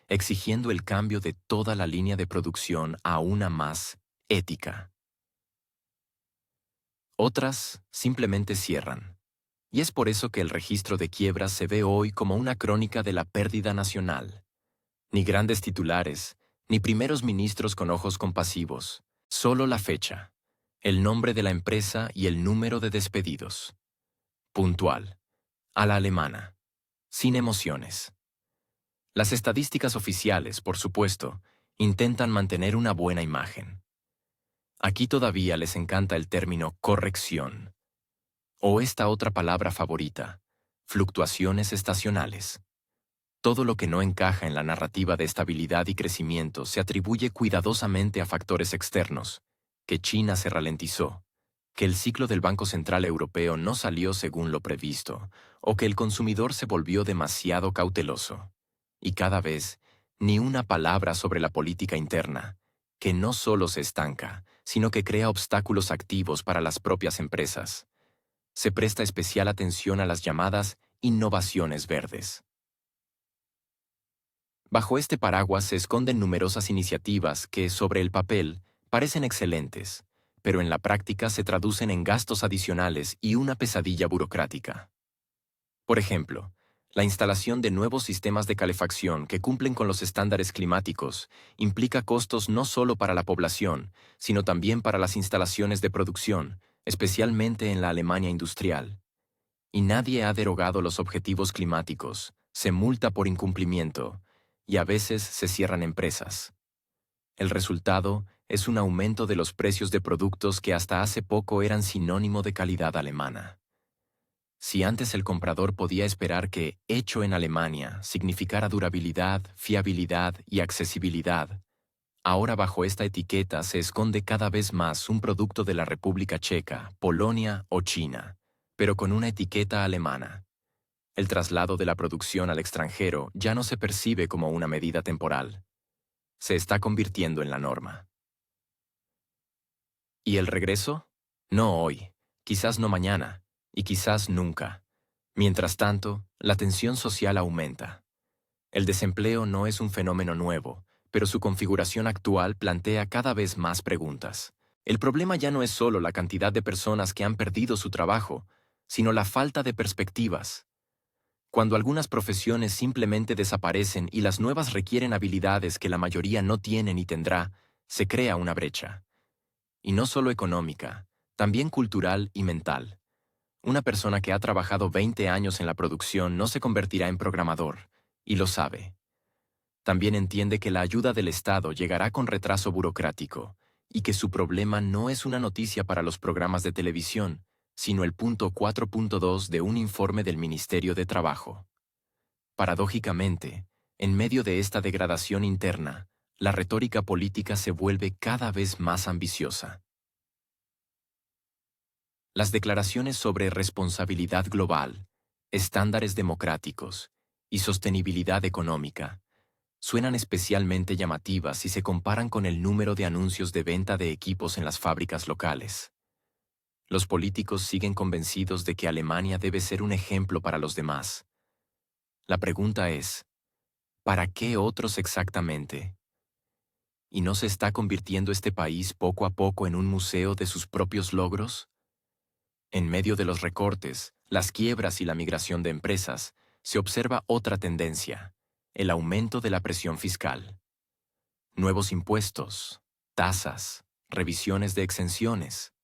Speaker 1: exigiendo el cambio de toda la línea de producción a una más ética. Otras simplemente cierran. Y es por eso que el registro de quiebras se ve hoy como una crónica de la pérdida nacional. Ni grandes titulares, ni primeros ministros con ojos compasivos, solo la fecha, el nombre de la empresa y el número de despedidos. Puntual. A la alemana. Sin emociones. Las estadísticas oficiales, por supuesto, intentan mantener una buena imagen. Aquí todavía les encanta el término corrección. O esta otra palabra favorita, fluctuaciones estacionales. Todo lo que no encaja en la narrativa de estabilidad y crecimiento se atribuye cuidadosamente a factores externos, que China se ralentizó, que el ciclo del Banco Central Europeo no salió según lo previsto, o que el consumidor se volvió demasiado cauteloso. Y cada vez, ni una palabra sobre la política interna, que no solo se estanca, sino que crea obstáculos activos para las propias empresas. Se presta especial atención a las llamadas innovaciones verdes. Bajo este paraguas se esconden numerosas iniciativas que, sobre el papel, parecen excelentes, pero en la práctica se traducen en gastos adicionales y una pesadilla burocrática. Por ejemplo, la instalación de nuevos sistemas de calefacción que cumplen con los estándares climáticos implica costos no solo para la población, sino también para las instalaciones de producción, especialmente en la Alemania industrial. Y nadie ha derogado los objetivos climáticos, se multa por incumplimiento, y a veces se cierran empresas. El resultado es un aumento de los precios de productos que hasta hace poco eran sinónimo de calidad alemana. Si antes el comprador podía esperar que hecho en Alemania significara durabilidad, fiabilidad y accesibilidad, ahora bajo esta etiqueta se esconde cada vez más un producto de la República Checa, Polonia o China, pero con una etiqueta alemana. El traslado de la producción al extranjero ya no se percibe como una medida temporal. Se está convirtiendo en la norma. ¿Y el regreso? No hoy, quizás no mañana, y quizás nunca. Mientras tanto, la tensión social aumenta. El desempleo no es un fenómeno nuevo, pero su configuración actual plantea cada vez más preguntas. El problema ya no es solo la cantidad de personas que han perdido su trabajo, sino la falta de perspectivas. Cuando algunas profesiones simplemente desaparecen y las nuevas requieren habilidades que la mayoría no tiene ni tendrá, se crea una brecha. Y no solo económica, también cultural y mental. Una persona que ha trabajado 20 años en la producción no se convertirá en programador, y lo sabe. También entiende que la ayuda del Estado llegará con retraso burocrático, y que su problema no es una noticia para los programas de televisión, sino el punto 4.2 de un informe del Ministerio de Trabajo. Paradójicamente, en medio de esta degradación interna, la retórica política se vuelve cada vez más ambiciosa. Las declaraciones sobre responsabilidad global, estándares democráticos y sostenibilidad económica suenan especialmente llamativas si se comparan con el número de anuncios de venta de equipos en las fábricas locales. Los políticos siguen convencidos de que Alemania debe ser un ejemplo para los demás. La pregunta es, ¿Para qué otros exactamente? ¿Y no se está convirtiendo este país poco a poco en un museo de sus propios logros? En medio de los recortes, las quiebras y la migración de empresas, se observa otra tendencia, el aumento de la presión fiscal. Nuevos impuestos, tasas, revisiones de exenciones.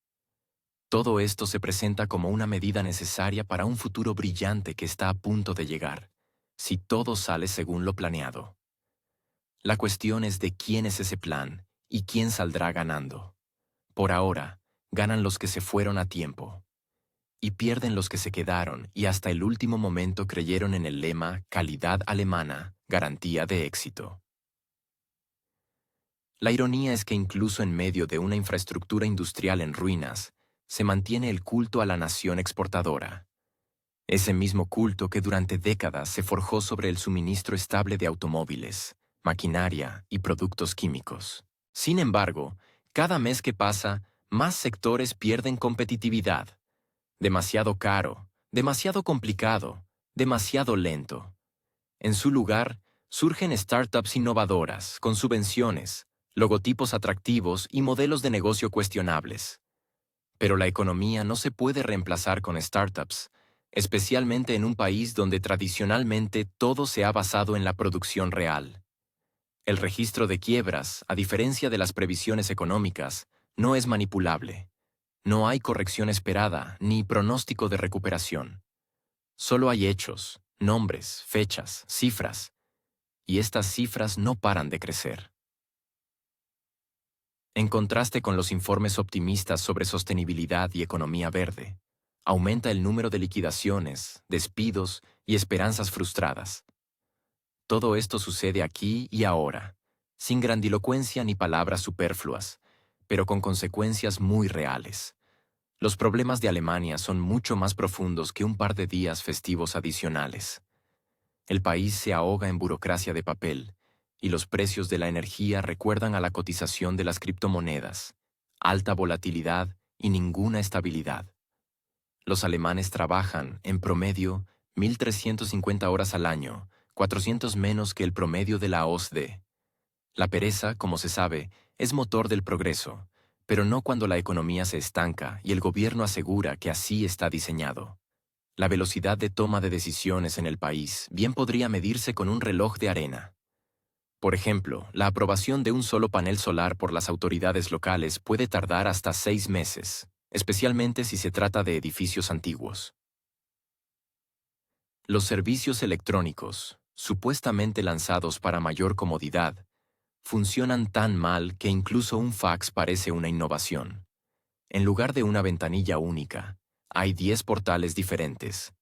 Speaker 1: Todo esto se presenta como una medida necesaria para un futuro brillante que está a punto de llegar, si todo sale según lo planeado. La cuestión es de quién es ese plan y quién saldrá ganando. Por ahora, ganan los que se fueron a tiempo. Y pierden los que se quedaron y hasta el último momento creyeron en el lema calidad alemana, garantía de éxito. La ironía es que incluso en medio de una infraestructura industrial en ruinas, se mantiene el culto a la nación exportadora. Ese mismo culto que durante décadas se forjó sobre el suministro estable de automóviles, maquinaria y productos químicos. Sin embargo, cada mes que pasa, más sectores pierden competitividad. Demasiado caro, demasiado complicado, demasiado lento. En su lugar, surgen startups innovadoras, con subvenciones, logotipos atractivos y modelos de negocio cuestionables. Pero la economía no se puede reemplazar con startups, especialmente en un país donde tradicionalmente todo se ha basado en la producción real. El registro de quiebras, a diferencia de las previsiones económicas, no es manipulable. No hay corrección esperada ni pronóstico de recuperación. Solo hay hechos, nombres, fechas, cifras, y estas cifras no paran de crecer. En contraste con los informes optimistas sobre sostenibilidad y economía verde, aumenta el número de liquidaciones, despidos y esperanzas frustradas. Todo esto sucede aquí y ahora, sin grandilocuencia ni palabras superfluas, pero con consecuencias muy reales. Los problemas de Alemania son mucho más profundos que un par de días festivos adicionales. El país se ahoga en burocracia de papel, y los precios de la energía recuerdan a la cotización de las criptomonedas, alta volatilidad y ninguna estabilidad. Los alemanes trabajan, en promedio, 1.350 horas al año, 400 menos que el promedio de la OSDE. La pereza, como se sabe, es motor del progreso, pero no cuando la economía se estanca y el gobierno asegura que así está diseñado. La velocidad de toma de decisiones en el país bien podría medirse con un reloj de arena. Por ejemplo, la aprobación de un solo panel solar por las autoridades locales puede tardar hasta 6 meses, especialmente si se trata de edificios antiguos. Los servicios electrónicos, supuestamente lanzados para mayor comodidad, funcionan tan mal que incluso un fax parece una innovación. En lugar de una ventanilla única, hay 10 portales diferentes,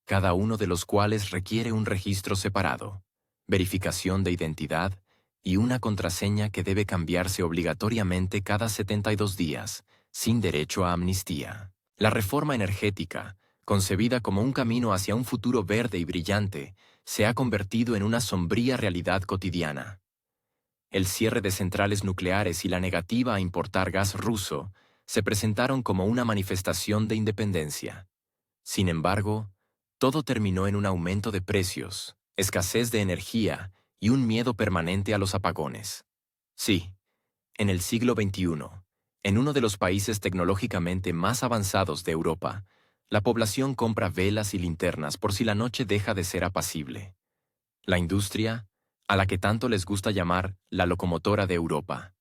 Speaker 1: cada uno de los cuales requiere un registro separado, verificación de identidad y una contraseña que debe cambiarse obligatoriamente cada 72 días, sin derecho a amnistía. La reforma energética, concebida como un camino hacia un futuro verde y brillante, se ha convertido en una sombría realidad cotidiana. El cierre de centrales nucleares y la negativa a importar gas ruso se presentaron como una manifestación de independencia. Sin embargo, todo terminó en un aumento de precios, escasez de energía y un miedo permanente a los apagones. Sí, en el siglo XXI, en uno de los países tecnológicamente más avanzados de Europa, la población compra velas y linternas por si la noche deja de ser apacible. La industria, a la que tanto les gusta llamar la locomotora de Europa,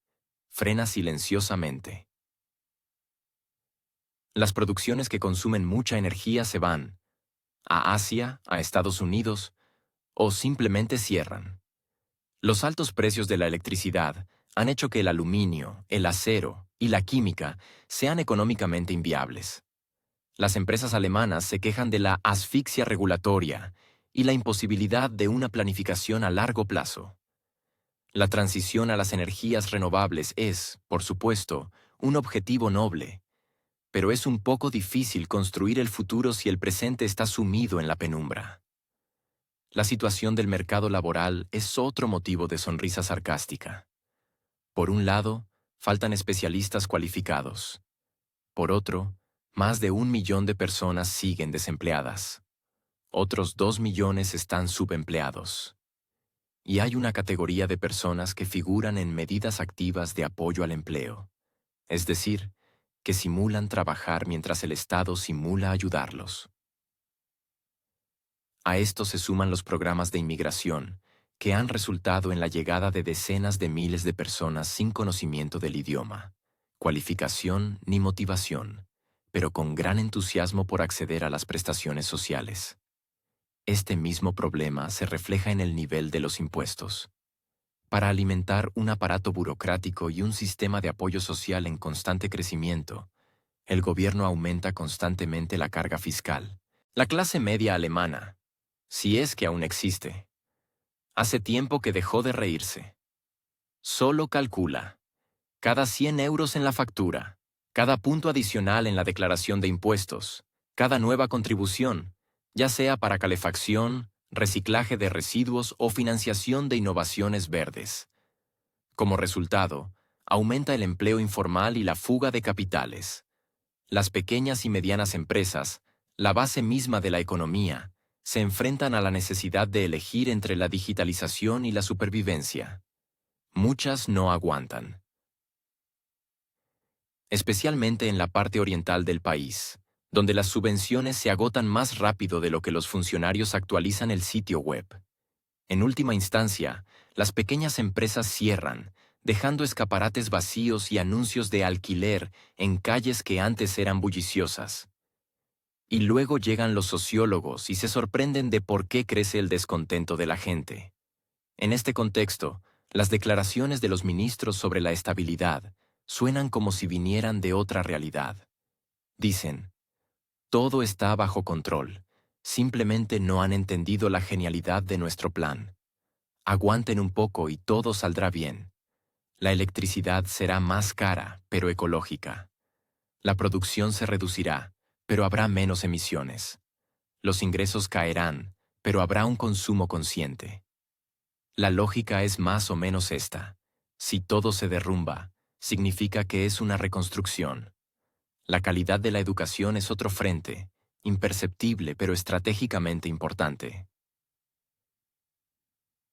Speaker 1: frena silenciosamente. Las producciones que consumen mucha energía se van a Asia, a Estados Unidos, o simplemente cierran. Los altos precios de la electricidad han hecho que el aluminio, el acero y la química sean económicamente inviables. Las empresas alemanas se quejan de la asfixia regulatoria y la imposibilidad de una planificación a largo plazo. La transición a las energías renovables es, por supuesto, un objetivo noble, pero es un poco difícil construir el futuro si el presente está sumido en la penumbra. La situación del mercado laboral es otro motivo de sonrisa sarcástica. Por un lado, faltan especialistas cualificados. Por otro, más de 1 millón de personas siguen desempleadas. Otros 2 millones están subempleados. Y hay una categoría de personas que figuran en medidas activas de apoyo al empleo, es decir, que simulan trabajar mientras el Estado simula ayudarlos. A esto se suman los programas de inmigración, que han resultado en la llegada de decenas de miles de personas sin conocimiento del idioma, cualificación ni motivación, pero con gran entusiasmo por acceder a las prestaciones sociales. Este mismo problema se refleja en el nivel de los impuestos. Para alimentar un aparato burocrático y un sistema de apoyo social en constante crecimiento, el gobierno aumenta constantemente la carga fiscal. La clase media alemana, si es que aún existe, hace tiempo que dejó de reírse. Solo calcula. Cada 100 euros en la factura, cada punto adicional en la declaración de impuestos, cada nueva contribución, ya sea para calefacción, reciclaje de residuos o financiación de innovaciones verdes. Como resultado, aumenta el empleo informal y la fuga de capitales. Las pequeñas y medianas empresas, la base misma de la economía, se enfrentan a la necesidad de elegir entre la digitalización y la supervivencia. Muchas no aguantan. Especialmente en la parte oriental del país, donde las subvenciones se agotan más rápido de lo que los funcionarios actualizan el sitio web. En última instancia, las pequeñas empresas cierran, dejando escaparates vacíos y anuncios de alquiler en calles que antes eran bulliciosas. Y luego llegan los sociólogos y se sorprenden de por qué crece el descontento de la gente. En este contexto, las declaraciones de los ministros sobre la estabilidad suenan como si vinieran de otra realidad. Dicen, todo está bajo control, simplemente no han entendido la genialidad de nuestro plan. Aguanten un poco y todo saldrá bien. La electricidad será más cara, pero ecológica. La producción se reducirá, pero habrá menos emisiones. Los ingresos caerán, pero habrá un consumo consciente. La lógica es más o menos esta. Si todo se derrumba, significa que es una reconstrucción. La calidad de la educación es otro frente, imperceptible pero estratégicamente importante.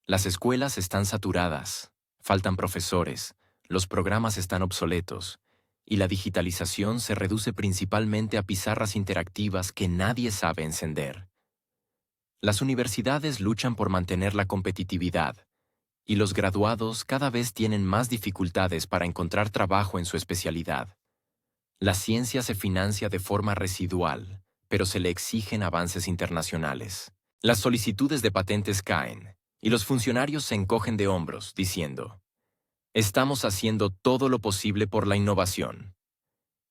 Speaker 1: Las escuelas están saturadas, faltan profesores, los programas están obsoletos, y la digitalización se reduce principalmente a pizarras interactivas que nadie sabe encender. Las universidades luchan por mantener la competitividad, y los graduados cada vez tienen más dificultades para encontrar trabajo en su especialidad. La ciencia se financia de forma residual, pero se le exigen avances internacionales. Las solicitudes de patentes caen, y los funcionarios se encogen de hombros, diciendo, estamos haciendo todo lo posible por la innovación.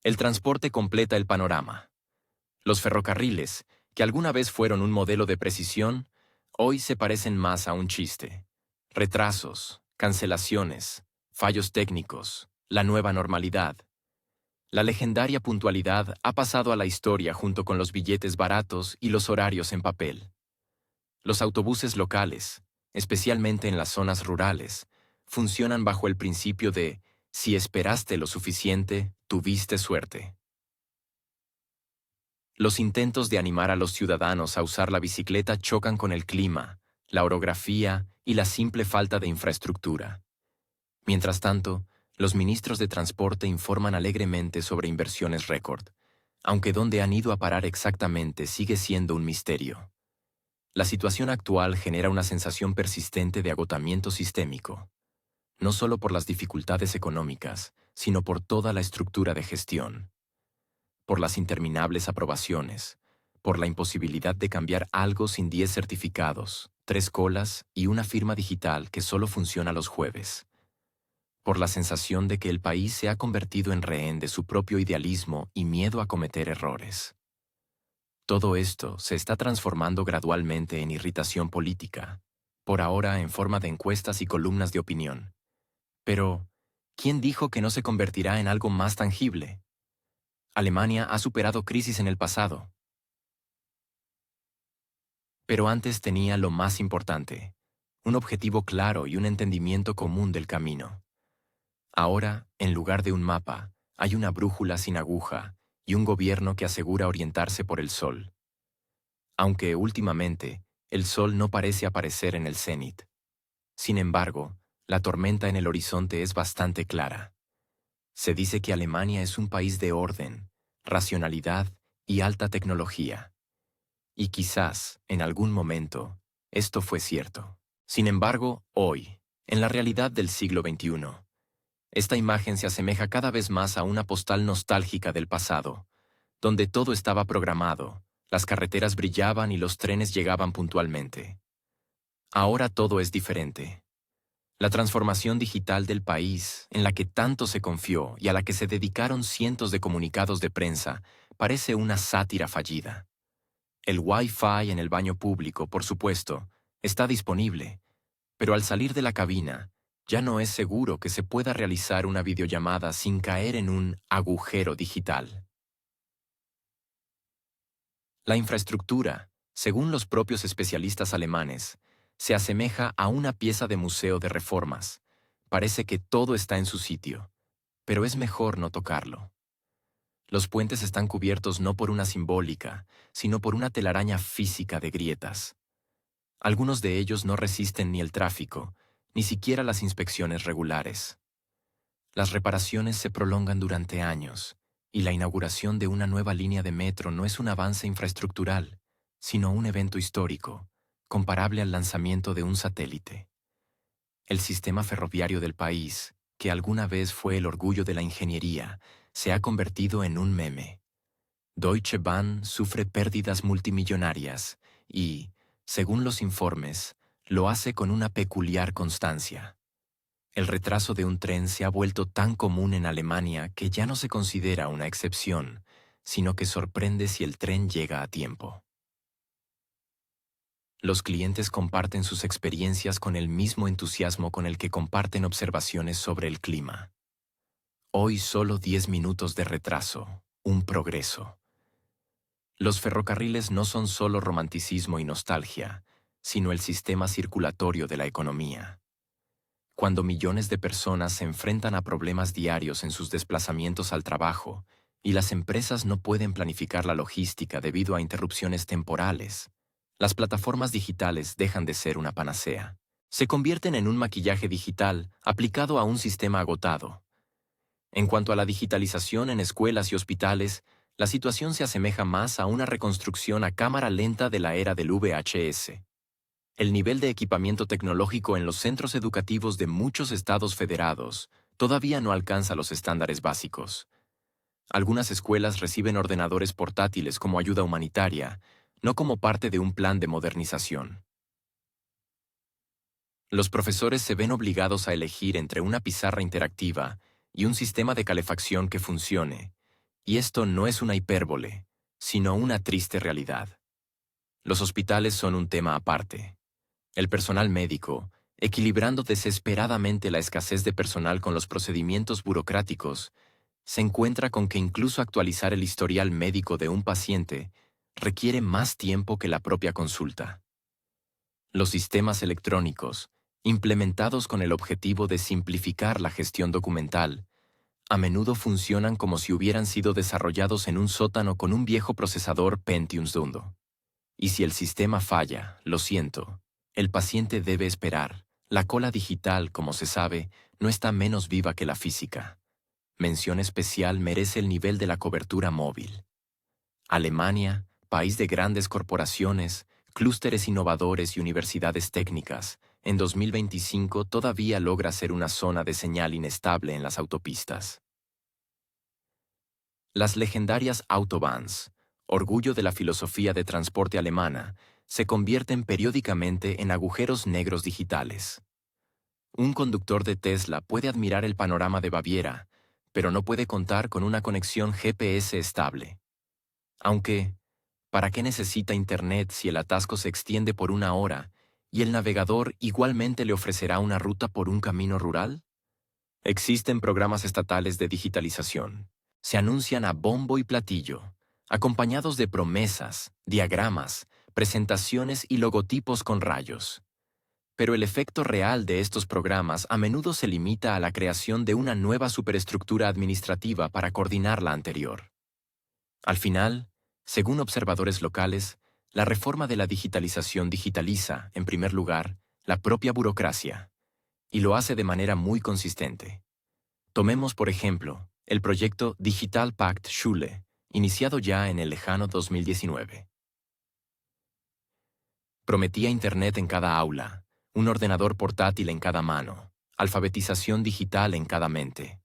Speaker 1: El transporte completa el panorama. Los ferrocarriles, que alguna vez fueron un modelo de precisión, hoy se parecen más a un chiste. Retrasos, cancelaciones, fallos técnicos, la nueva normalidad. La legendaria puntualidad ha pasado a la historia junto con los billetes baratos y los horarios en papel. Los autobuses locales, especialmente en las zonas rurales, funcionan bajo el principio de si esperaste lo suficiente, tuviste suerte. Los intentos de animar a los ciudadanos a usar la bicicleta chocan con el clima, la orografía y la simple falta de infraestructura. Mientras tanto, los ministros de Transporte informan alegremente sobre inversiones récord, aunque dónde han ido a parar exactamente sigue siendo un misterio. La situación actual genera una sensación persistente de agotamiento sistémico, no solo por las dificultades económicas, sino por toda la estructura de gestión, por las interminables aprobaciones, por la imposibilidad de cambiar algo sin 10 certificados, 3 colas y una firma digital que solo funciona los jueves, por la sensación de que el país se ha convertido en rehén de su propio idealismo y miedo a cometer errores. Todo esto se está transformando gradualmente en irritación política, por ahora en forma de encuestas y columnas de opinión. Pero, ¿quién dijo que no se convertirá en algo más tangible? Alemania ha superado crisis en el pasado. Pero antes tenía lo más importante, un objetivo claro y un entendimiento común del camino. Ahora, en lugar de un mapa, hay una brújula sin aguja y un gobierno que asegura orientarse por el sol. Aunque últimamente, el sol no parece aparecer en el cenit. Sin embargo, la tormenta en el horizonte es bastante clara. Se dice que Alemania es un país de orden, racionalidad y alta tecnología. Y quizás, en algún momento, esto fue cierto. Sin embargo, hoy, en la realidad del siglo XXI, esta imagen se asemeja cada vez más a una postal nostálgica del pasado, donde todo estaba programado, las carreteras brillaban y los trenes llegaban puntualmente. Ahora todo es diferente. La transformación digital del país, en la que tanto se confió y a la que se dedicaron cientos de comunicados de prensa, parece una sátira fallida. El Wi-Fi en el baño público, por supuesto, está disponible, pero al salir de la cabina, ya no es seguro que se pueda realizar una videollamada sin caer en un agujero digital. La infraestructura, según los propios especialistas alemanes, se asemeja a una pieza de museo de reformas. Parece que todo está en su sitio, pero es mejor no tocarlo. Los puentes están cubiertos no por una simbólica, sino por una telaraña física de grietas. Algunos de ellos no resisten ni el tráfico, ni siquiera las inspecciones regulares. Las reparaciones se prolongan durante años, y la inauguración de una nueva línea de metro no es un avance infraestructural, sino un evento histórico, comparable al lanzamiento de un satélite. El sistema ferroviario del país, que alguna vez fue el orgullo de la ingeniería, se ha convertido en un meme. Deutsche Bahn sufre pérdidas multimillonarias y, según los informes, lo hace con una peculiar constancia. El retraso de un tren se ha vuelto tan común en Alemania que ya no se considera una excepción, sino que sorprende si el tren llega a tiempo. Los clientes comparten sus experiencias con el mismo entusiasmo con el que comparten observaciones sobre el clima. Hoy solo 10 minutos de retraso, un progreso. Los ferrocarriles no son solo romanticismo y nostalgia, sino el sistema circulatorio de la economía. Cuando millones de personas se enfrentan a problemas diarios en sus desplazamientos al trabajo y las empresas no pueden planificar la logística debido a interrupciones temporales, las plataformas digitales dejan de ser una panacea. Se convierten en un maquillaje digital aplicado a un sistema agotado. En cuanto a la digitalización en escuelas y hospitales, la situación se asemeja más a una reconstrucción a cámara lenta de la era del VHS. El nivel de equipamiento tecnológico en los centros educativos de muchos estados federados todavía no alcanza los estándares básicos. Algunas escuelas reciben ordenadores portátiles como ayuda humanitaria, no como parte de un plan de modernización. Los profesores se ven obligados a elegir entre una pizarra interactiva y un sistema de calefacción que funcione, y esto no es una hipérbole, sino una triste realidad. Los hospitales son un tema aparte. El personal médico, equilibrando desesperadamente la escasez de personal con los procedimientos burocráticos, se encuentra con que incluso actualizar el historial médico de un paciente requiere más tiempo que la propia consulta. Los sistemas electrónicos, implementados con el objetivo de simplificar la gestión documental, a menudo funcionan como si hubieran sido desarrollados en un sótano con un viejo procesador Pentium II. Y si el sistema falla, lo siento, el paciente debe esperar. La cola digital, como se sabe, no está menos viva que la física. Mención especial merece el nivel de la cobertura móvil. Alemania, país de grandes corporaciones, clústeres innovadores y universidades técnicas, en 2025 todavía logra ser una zona de señal inestable en las autopistas. Las legendarias Autobahns, orgullo de la filosofía de transporte alemana, se convierten periódicamente en agujeros negros digitales. Un conductor de Tesla puede admirar el panorama de Baviera, pero no puede contar con una conexión GPS estable. Aunque, ¿para qué necesita Internet si el atasco se extiende por 1 hora y el navegador igualmente le ofrecerá una ruta por un camino rural? Existen programas estatales de digitalización. Se anuncian a bombo y platillo, acompañados de promesas, diagramas, presentaciones y logotipos con rayos. Pero el efecto real de estos programas a menudo se limita a la creación de una nueva superestructura administrativa para coordinar la anterior. Al final, según observadores locales, la reforma de la digitalización digitaliza, en primer lugar, la propia burocracia, y lo hace de manera muy consistente. Tomemos, por ejemplo, el proyecto Digital Pact Schule, iniciado ya en el lejano 2019. Prometía Internet en cada aula, un ordenador portátil en cada mano, alfabetización digital en cada mente.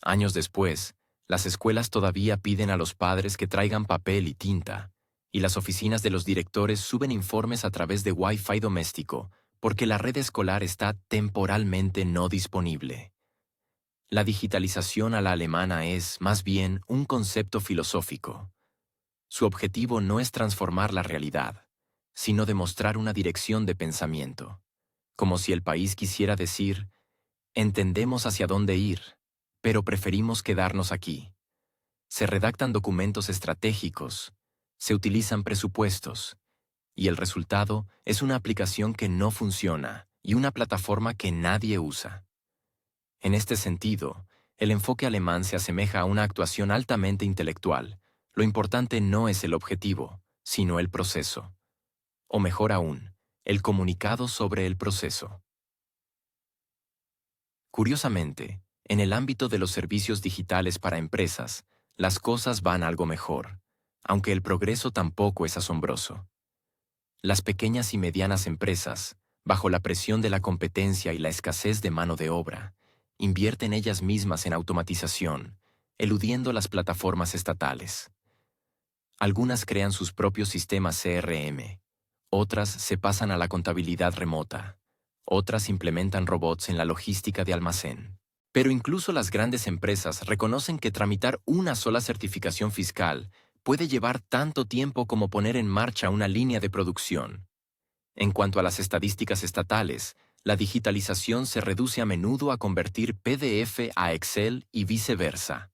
Speaker 1: Años después, las escuelas todavía piden a los padres que traigan papel y tinta, y las oficinas de los directores suben informes a través de Wi-Fi doméstico, porque la red escolar está temporalmente no disponible. La digitalización a la alemana es, más bien, un concepto filosófico. Su objetivo no es transformar la realidad, sino demostrar una dirección de pensamiento, como si el país quisiera decir, entendemos hacia dónde ir, pero preferimos quedarnos aquí. Se redactan documentos estratégicos, se utilizan presupuestos, y el resultado es una aplicación que no funciona y una plataforma que nadie usa. En este sentido, el enfoque alemán se asemeja a una actuación altamente intelectual. Lo importante no es el objetivo, sino el proceso. O mejor aún, el comunicado sobre el proceso. Curiosamente, en el ámbito de los servicios digitales para empresas, las cosas van algo mejor, aunque el progreso tampoco es asombroso. Las pequeñas y medianas empresas, bajo la presión de la competencia y la escasez de mano de obra, invierten ellas mismas en automatización, eludiendo las plataformas estatales. Algunas crean sus propios sistemas CRM, otras se pasan a la contabilidad remota, otras implementan robots en la logística de almacén. Pero incluso las grandes empresas reconocen que tramitar una sola certificación fiscal puede llevar tanto tiempo como poner en marcha una línea de producción. En cuanto a las estadísticas estatales, la digitalización se reduce a menudo a convertir PDF a Excel y viceversa.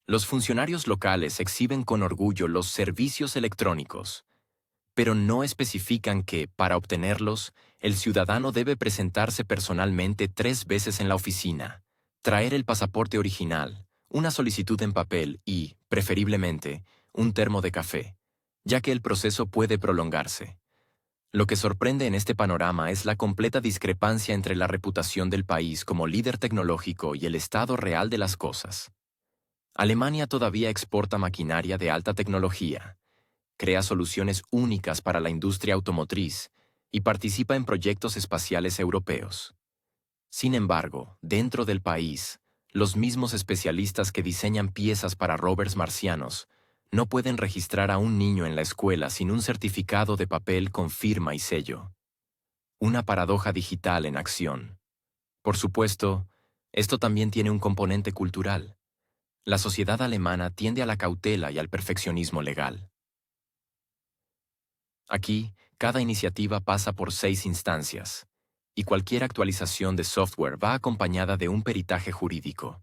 Speaker 1: Los funcionarios locales exhiben con orgullo los servicios electrónicos, pero no especifican que, para obtenerlos, el ciudadano debe presentarse personalmente 3 veces en la oficina, traer el pasaporte original, una solicitud en papel y, preferiblemente, un termo de café, ya que el proceso puede prolongarse. Lo que sorprende en este panorama es la completa discrepancia entre la reputación del país como líder tecnológico y el estado real de las cosas. Alemania todavía exporta maquinaria de alta tecnología, crea soluciones únicas para la industria automotriz y participa en proyectos espaciales europeos. Sin embargo, dentro del país, los mismos especialistas que diseñan piezas para rovers marcianos no pueden registrar a un niño en la escuela sin un certificado de papel con firma y sello. Una paradoja digital en acción. Por supuesto, esto también tiene un componente cultural. La sociedad alemana tiende a la cautela y al perfeccionismo legal. Aquí, cada iniciativa pasa por 6 instancias, y cualquier actualización de software va acompañada de un peritaje jurídico.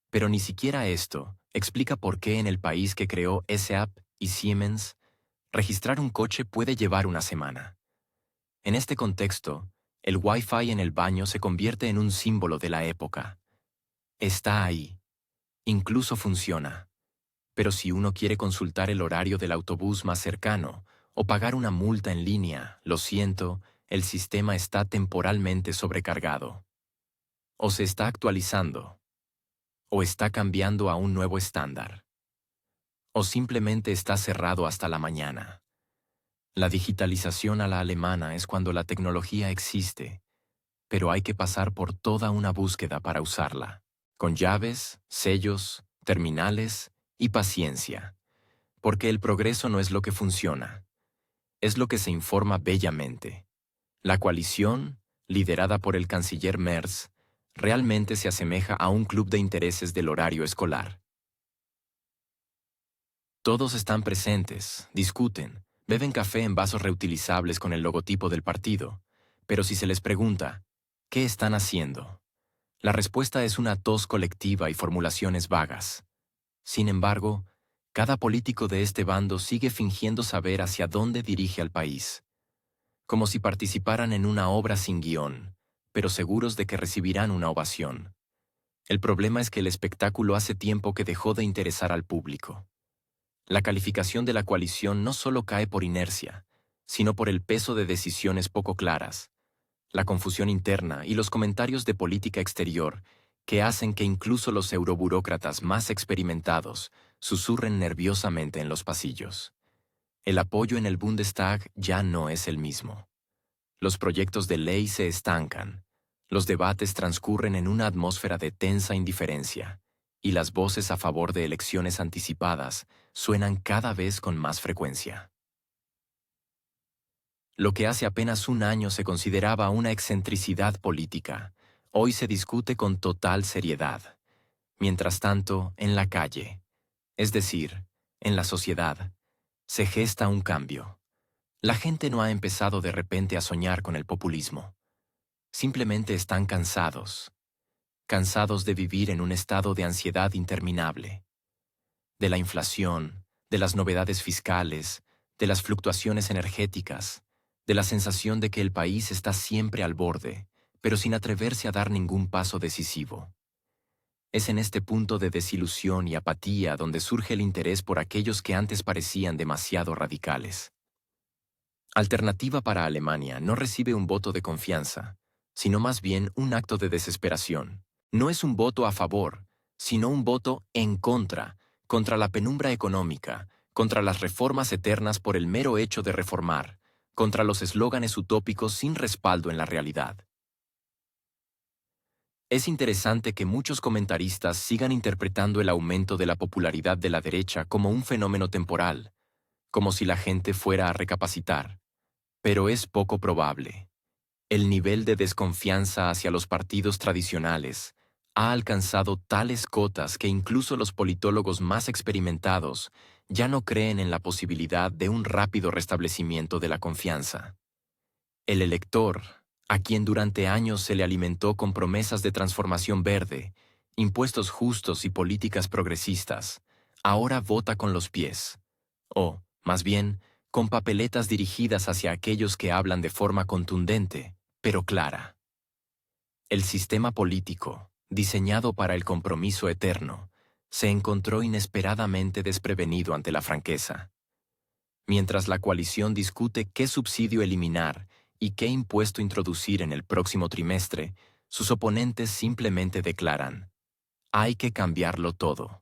Speaker 1: Pero ni siquiera esto explica por qué en el país que creó SAP y Siemens, registrar un coche puede llevar una semana. En este contexto, el Wi-Fi en el baño se convierte en un símbolo de la época. Está ahí. Incluso funciona. Pero si uno quiere consultar el horario del autobús más cercano o pagar una multa en línea, lo siento, el sistema está temporalmente sobrecargado. O se está actualizando, o está cambiando a un nuevo estándar, o simplemente está cerrado hasta la mañana. La digitalización a la alemana es cuando la tecnología existe, pero hay que pasar por toda una búsqueda para usarla, con llaves, sellos, terminales y paciencia, porque el progreso no es lo que funciona, es lo que se informa bellamente. La coalición, liderada por el canciller Merz, realmente se asemeja a un club de intereses del horario escolar. Todos están presentes, discuten, beben café en vasos reutilizables con el logotipo del partido, pero si se les pregunta, ¿qué están haciendo? La respuesta es una tos colectiva y formulaciones vagas. Sin embargo, cada político de este bando sigue fingiendo saber hacia dónde dirige al país, como si participaran en una obra sin guión, pero seguros de que recibirán una ovación. El problema es que el espectáculo hace tiempo que dejó de interesar al público. La calificación de la coalición no solo cae por inercia, sino por el peso de decisiones poco claras, la confusión interna y los comentarios de política exterior que hacen que incluso los euroburócratas más experimentados susurren nerviosamente en los pasillos. El apoyo en el Bundestag ya no es el mismo. Los proyectos de ley se estancan, los debates transcurren en una atmósfera de tensa indiferencia, y las voces a favor de elecciones anticipadas suenan cada vez con más frecuencia. Lo que hace apenas un año se consideraba una excentricidad política, hoy se discute con total seriedad. Mientras tanto, en la calle, es decir, en la sociedad, se gesta un cambio. La gente no ha empezado de repente a soñar con el populismo. Simplemente están cansados. Cansados de vivir en un estado de ansiedad interminable. De la inflación, de las novedades fiscales, de las fluctuaciones energéticas, de la sensación de que el país está siempre al borde, pero sin atreverse a dar ningún paso decisivo. Es en este punto de desilusión y apatía donde surge el interés por aquellos que antes parecían demasiado radicales. Alternativa para Alemania no recibe un voto de confianza, sino más bien un acto de desesperación. No es un voto a favor, sino un voto en contra la penumbra económica, contra las reformas eternas por el mero hecho de reformar, contra los eslóganes utópicos sin respaldo en la realidad. Es interesante que muchos comentaristas sigan interpretando el aumento de la popularidad de la derecha como un fenómeno temporal, como si la gente fuera a recapacitar. Pero es poco probable. El nivel de desconfianza hacia los partidos tradicionales ha alcanzado tales cotas que incluso los politólogos más experimentados ya no creen en la posibilidad de un rápido restablecimiento de la confianza. El elector, a quien durante años se le alimentó con promesas de transformación verde, impuestos justos y políticas progresistas, ahora vota con los pies. O, más bien, con papeletas dirigidas hacia aquellos que hablan de forma contundente, pero clara. El sistema político, diseñado para el compromiso eterno, se encontró inesperadamente desprevenido ante la franqueza. Mientras la coalición discute qué subsidio eliminar y qué impuesto introducir en el próximo trimestre, sus oponentes simplemente declaran: hay que cambiarlo todo.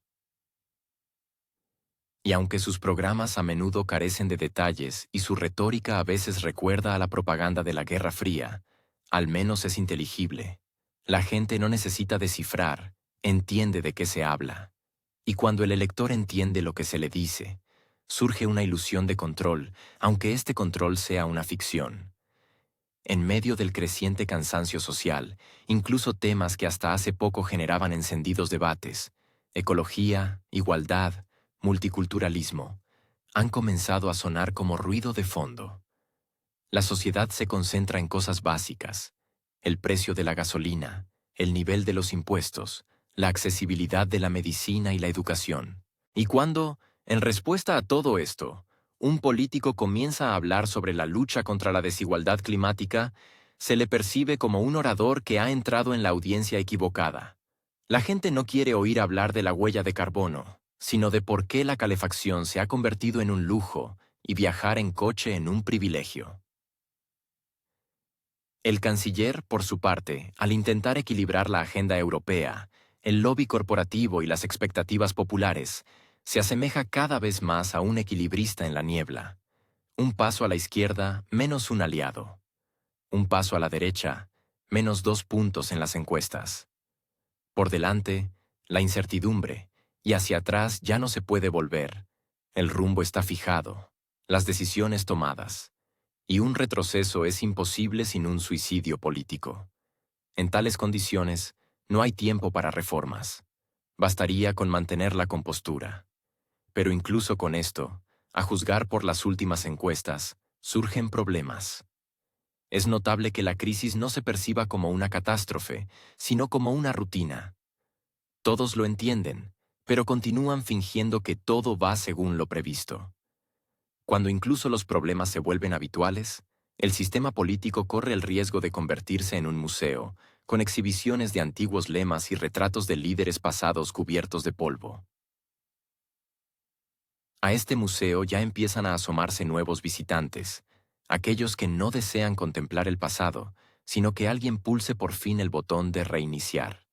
Speaker 1: Y aunque sus programas a menudo carecen de detalles y su retórica a veces recuerda a la propaganda de la Guerra Fría, al menos es inteligible. La gente no necesita descifrar, entiende de qué se habla. Y cuando el elector entiende lo que se le dice, surge una ilusión de control, aunque este control sea una ficción. En medio del creciente cansancio social, incluso temas que hasta hace poco generaban encendidos debates, ecología, igualdad, multiculturalismo, han comenzado a sonar como ruido de fondo. La sociedad se concentra en cosas básicas: el precio de la gasolina, el nivel de los impuestos, la accesibilidad de la medicina y la educación. Y cuando, en respuesta a todo esto, un político comienza a hablar sobre la lucha contra la desigualdad climática, se le percibe como un orador que ha entrado en la audiencia equivocada. La gente no quiere oír hablar de la huella de carbono, sino de por qué la calefacción se ha convertido en un lujo y viajar en coche en un privilegio. El canciller, por su parte, al intentar equilibrar la agenda europea, el lobby corporativo y las expectativas populares, se asemeja cada vez más a un equilibrista en la niebla. Un paso a la izquierda, menos un aliado. Un paso a la derecha, menos 2 puntos en las encuestas. Por delante, la incertidumbre, y hacia atrás ya no se puede volver. El rumbo está fijado, las decisiones tomadas, y un retroceso es imposible sin un suicidio político. En tales condiciones, no hay tiempo para reformas. Bastaría con mantener la compostura. Pero incluso con esto, a juzgar por las últimas encuestas, surgen problemas. Es notable que la crisis no se perciba como una catástrofe, sino como una rutina. Todos lo entienden, pero continúan fingiendo que todo va según lo previsto. Cuando incluso los problemas se vuelven habituales, el sistema político corre el riesgo de convertirse en un museo, con exhibiciones de antiguos lemas y retratos de líderes pasados cubiertos de polvo. A este museo ya empiezan a asomarse nuevos visitantes, aquellos que no desean contemplar el pasado, sino que alguien pulse por fin el botón de reiniciar.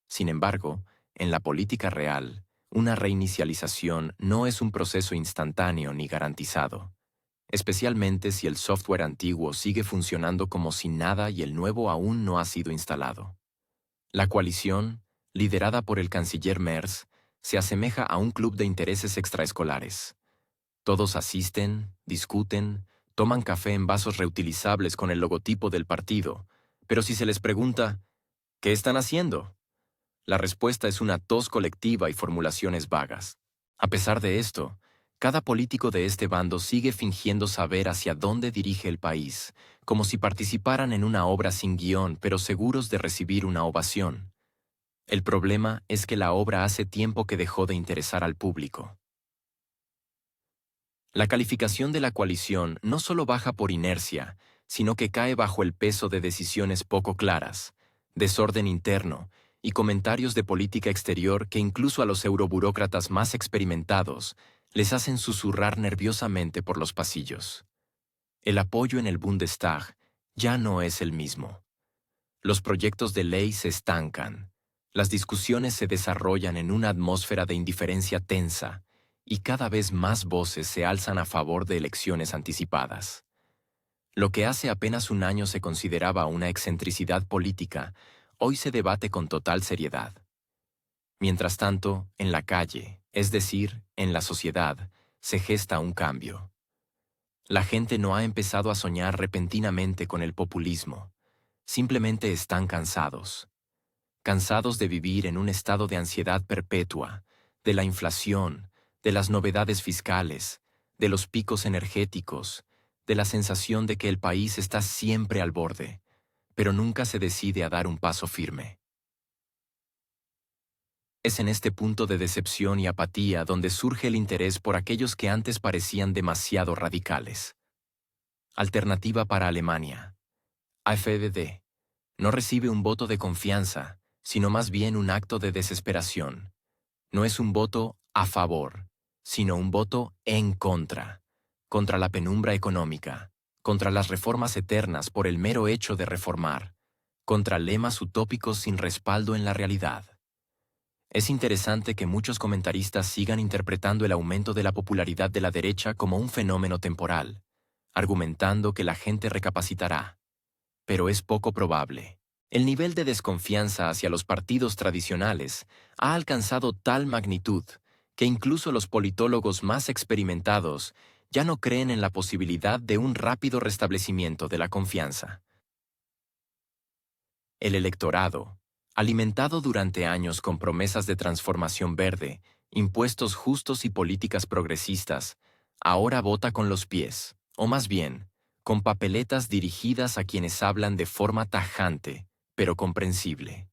Speaker 1: Sin embargo, en la política real, una reinicialización no es un proceso instantáneo ni garantizado, especialmente si el software antiguo sigue funcionando como si nada y el nuevo aún no ha sido instalado. La coalición, liderada por el canciller Merz, se asemeja a un club de intereses extraescolares. Todos asisten, discuten, toman café en vasos reutilizables con el logotipo del partido, pero si se les pregunta, ¿qué están haciendo? La respuesta es una tos colectiva y formulaciones vagas. A pesar de esto, cada político de este bando sigue fingiendo saber hacia dónde dirige el país, como si participaran en una obra sin guión, pero seguros de recibir una ovación. El problema es que la obra hace tiempo que dejó de interesar al público. La calificación de la coalición no solo baja por inercia, sino que cae bajo el peso de decisiones poco claras, desorden interno y comentarios de política exterior que incluso a los euroburócratas más experimentados les hacen susurrar nerviosamente por los pasillos. El apoyo en el Bundestag ya no es el mismo. Los proyectos de ley se estancan, las discusiones se desarrollan en una atmósfera de indiferencia tensa, y cada vez más voces se alzan a favor de elecciones anticipadas. Lo que hace apenas un año se consideraba una excentricidad política, hoy se debate con total seriedad. Mientras tanto, en la calle, es decir, en la sociedad, se gesta un cambio. La gente no ha empezado a soñar repentinamente con el populismo. Simplemente están cansados. Cansados de vivir en un estado de ansiedad perpetua, de la inflación, de las novedades fiscales, de los picos energéticos, de la sensación de que el país está siempre al borde, pero nunca se decide a dar un paso firme. Es en este punto de decepción y apatía donde surge el interés por aquellos que antes parecían demasiado radicales. Alternativa para Alemania. AfD. No recibe un voto de confianza, sino más bien un acto de desesperación. No es un voto a favor, sino un voto en contra la penumbra económica, contra las reformas eternas por el mero hecho de reformar, contra lemas utópicos sin respaldo en la realidad. Es interesante que muchos comentaristas sigan interpretando el aumento de la popularidad de la derecha como un fenómeno temporal, argumentando que la gente recapacitará. Pero es poco probable. El nivel de desconfianza hacia los partidos tradicionales ha alcanzado tal magnitud que incluso los politólogos más experimentados ya no creen en la posibilidad de un rápido restablecimiento de la confianza. El electorado, alimentado durante años con promesas de transformación verde, impuestos justos y políticas progresistas, ahora vota con los pies, o más bien, con papeletas dirigidas a quienes hablan de forma tajante, pero comprensible.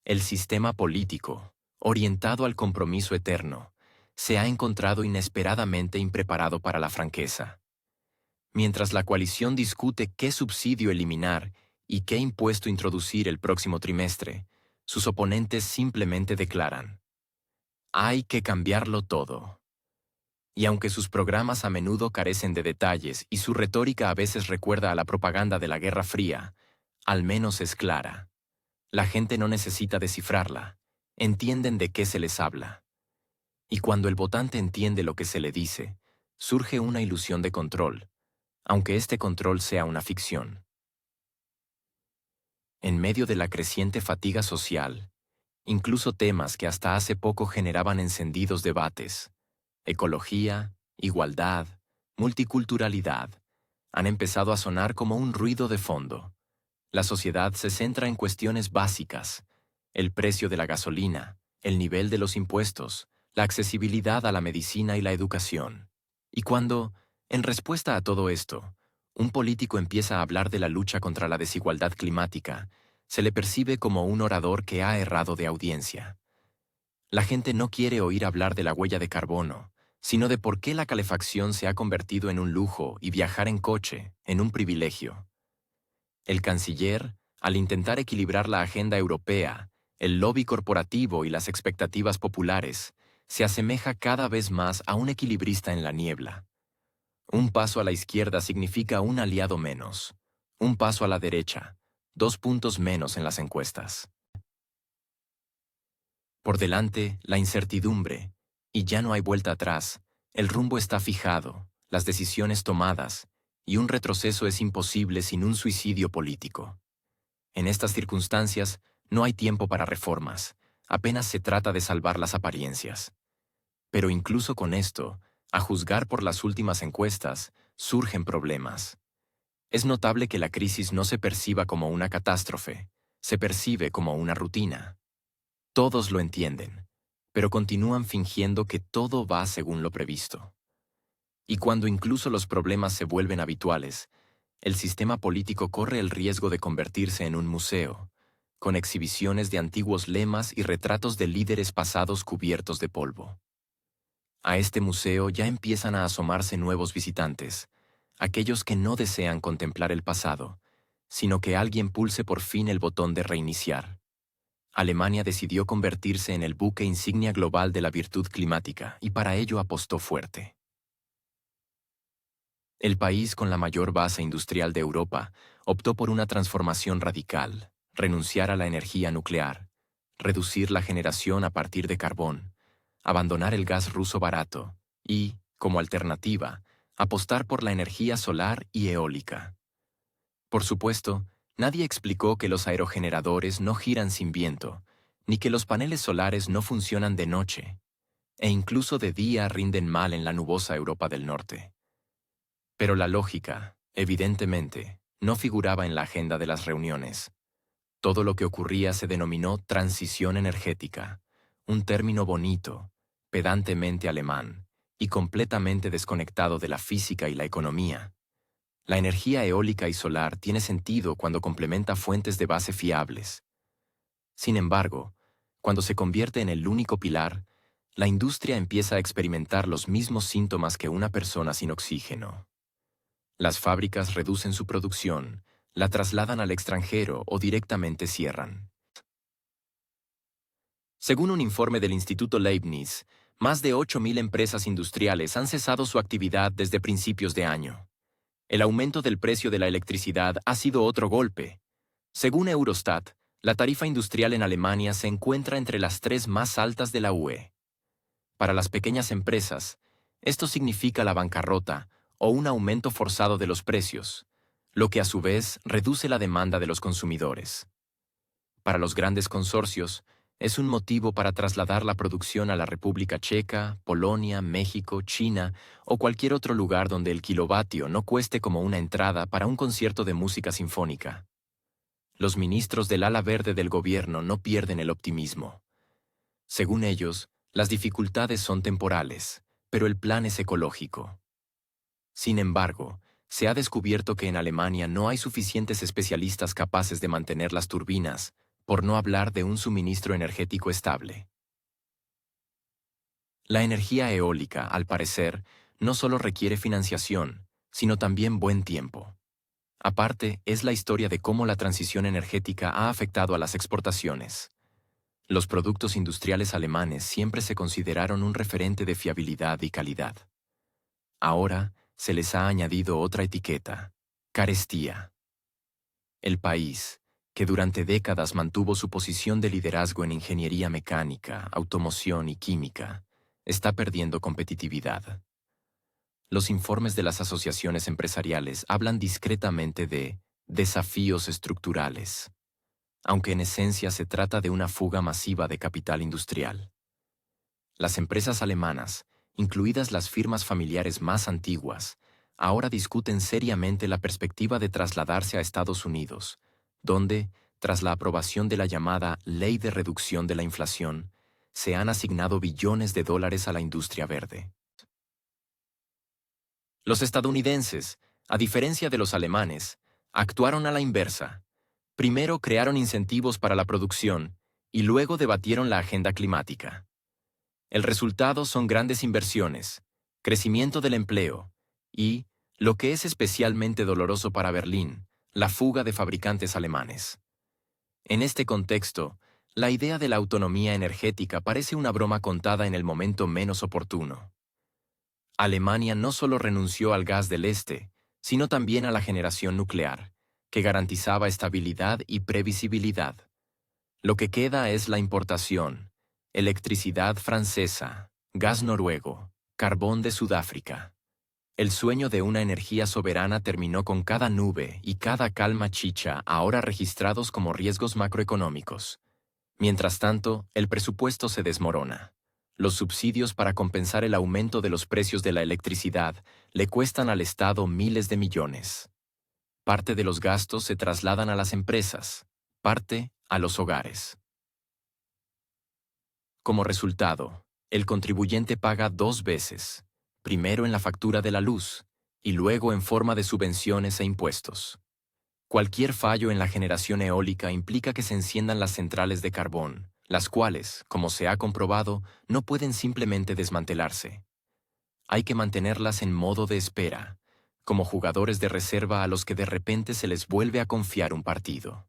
Speaker 1: El sistema político, orientado al compromiso eterno, se ha encontrado inesperadamente impreparado para la franqueza. Mientras la coalición discute qué subsidio eliminar y qué impuesto introducir el próximo trimestre, sus oponentes simplemente declaran: hay que cambiarlo todo. Y aunque sus programas a menudo carecen de detalles y su retórica a veces recuerda a la propaganda de la Guerra Fría, al menos es clara. La gente no necesita descifrarla, entienden de qué se les habla. Y cuando el votante entiende lo que se le dice, surge una ilusión de control, aunque este control sea una ficción. En medio de la creciente fatiga social, incluso temas que hasta hace poco generaban encendidos debates, ecología, igualdad, multiculturalidad, han empezado a sonar como un ruido de fondo. La sociedad se centra en cuestiones básicas: el precio de la gasolina, el nivel de los impuestos, la accesibilidad a la medicina y la educación. Y cuando, en respuesta a todo esto, un político empieza a hablar de la lucha contra la desigualdad climática, se le percibe como un orador que ha errado de audiencia. La gente no quiere oír hablar de la huella de carbono, sino de por qué la calefacción se ha convertido en un lujo y viajar en coche en un privilegio. El canciller, al intentar equilibrar la agenda europea, el lobby corporativo y las expectativas populares, se asemeja cada vez más a un equilibrista en la niebla. Un paso a la izquierda significa un aliado menos. Un paso a la derecha, 2 puntos menos en las encuestas. Por delante, la incertidumbre, y ya no hay vuelta atrás. El rumbo está fijado, las decisiones tomadas, y un retroceso es imposible sin un suicidio político. En estas circunstancias, no hay tiempo para reformas, apenas se trata de salvar las apariencias. Pero incluso con esto, a juzgar por las últimas encuestas, surgen problemas. Es notable que la crisis no se perciba como una catástrofe, se percibe como una rutina. Todos lo entienden, pero continúan fingiendo que todo va según lo previsto. Y cuando incluso los problemas se vuelven habituales, el sistema político corre el riesgo de convertirse en un museo, con exhibiciones de antiguos lemas y retratos de líderes pasados cubiertos de polvo. A este museo ya empiezan a asomarse nuevos visitantes, aquellos que no desean contemplar el pasado, sino que alguien pulse por fin el botón de reiniciar. Alemania decidió convertirse en el buque insignia global de la virtud climática y para ello apostó fuerte. El país con la mayor base industrial de Europa optó por una transformación radical, renunciar a la energía nuclear, reducir la generación a partir de carbón, abandonar el gas ruso barato y, como alternativa, apostar por la energía solar y eólica. Por supuesto, nadie explicó que los aerogeneradores no giran sin viento, ni que los paneles solares no funcionan de noche, e incluso de día rinden mal en la nubosa Europa del Norte. Pero la lógica, evidentemente, no figuraba en la agenda de las reuniones. Todo lo que ocurría se denominó transición energética, un término bonito, pedantemente alemán, y completamente desconectado de la física y la economía. La energía eólica y solar tiene sentido cuando complementa fuentes de base fiables. Sin embargo, cuando se convierte en el único pilar, la industria empieza a experimentar los mismos síntomas que una persona sin oxígeno. Las fábricas reducen su producción, la trasladan al extranjero o directamente cierran. Según un informe del Instituto Leibniz, más de 8.000 empresas industriales han cesado su actividad desde principios de año. El aumento del precio de la electricidad ha sido otro golpe. Según Eurostat, la tarifa industrial en Alemania se encuentra entre las 3 más altas de la UE. Para las pequeñas empresas, esto significa la bancarrota o un aumento forzado de los precios, lo que a su vez reduce la demanda de los consumidores. Para los grandes consorcios, es un motivo para trasladar la producción a la República Checa, Polonia, México, China o cualquier otro lugar donde el kilovatio no cueste como una entrada para un concierto de música sinfónica. Los ministros del ala verde del gobierno no pierden el optimismo. Según ellos, las dificultades son temporales, pero el plan es ecológico. Sin embargo, se ha descubierto que en Alemania no hay suficientes especialistas capaces de mantener las turbinas, por no hablar de un suministro energético estable. La energía eólica, al parecer, no solo requiere financiación, sino también buen tiempo. Aparte, es la historia de cómo la transición energética ha afectado a las exportaciones. Los productos industriales alemanes siempre se consideraron un referente de fiabilidad y calidad. Ahora se les ha añadido otra etiqueta: carestía. El país, que durante décadas mantuvo su posición de liderazgo en ingeniería mecánica, automoción y química, está perdiendo competitividad. Los informes de las asociaciones empresariales hablan discretamente de desafíos estructurales, aunque en esencia se trata de una fuga masiva de capital industrial. Las empresas alemanas, incluidas las firmas familiares más antiguas, ahora discuten seriamente la perspectiva de trasladarse a Estados Unidos, donde, tras la aprobación de la llamada Ley de Reducción de la Inflación, se han asignado billones de dólares a la industria verde. Los estadounidenses, a diferencia de los alemanes, actuaron a la inversa. Primero crearon incentivos para la producción y luego debatieron la agenda climática. El resultado son grandes inversiones, crecimiento del empleo y, lo que es especialmente doloroso para Berlín, la fuga de fabricantes alemanes. En este contexto, la idea de la autonomía energética parece una broma contada en el momento menos oportuno. Alemania no solo renunció al gas del este, sino también a la generación nuclear, que garantizaba estabilidad y previsibilidad. Lo que queda es la importación: electricidad francesa, gas noruego, carbón de Sudáfrica. El sueño de una energía soberana terminó con cada nube y cada calma chicha ahora registrados como riesgos macroeconómicos. Mientras tanto, el presupuesto se desmorona. Los subsidios para compensar el aumento de los precios de la electricidad le cuestan al Estado miles de millones. Parte de los gastos se trasladan a las empresas, parte a los hogares. Como resultado, el contribuyente paga dos veces, primero en la factura de la luz y luego en forma de subvenciones e impuestos. Cualquier fallo en la generación eólica implica que se enciendan las centrales de carbón, las cuales, como se ha comprobado, no pueden simplemente desmantelarse. Hay que mantenerlas en modo de espera, como jugadores de reserva a los que de repente se les vuelve a confiar un partido.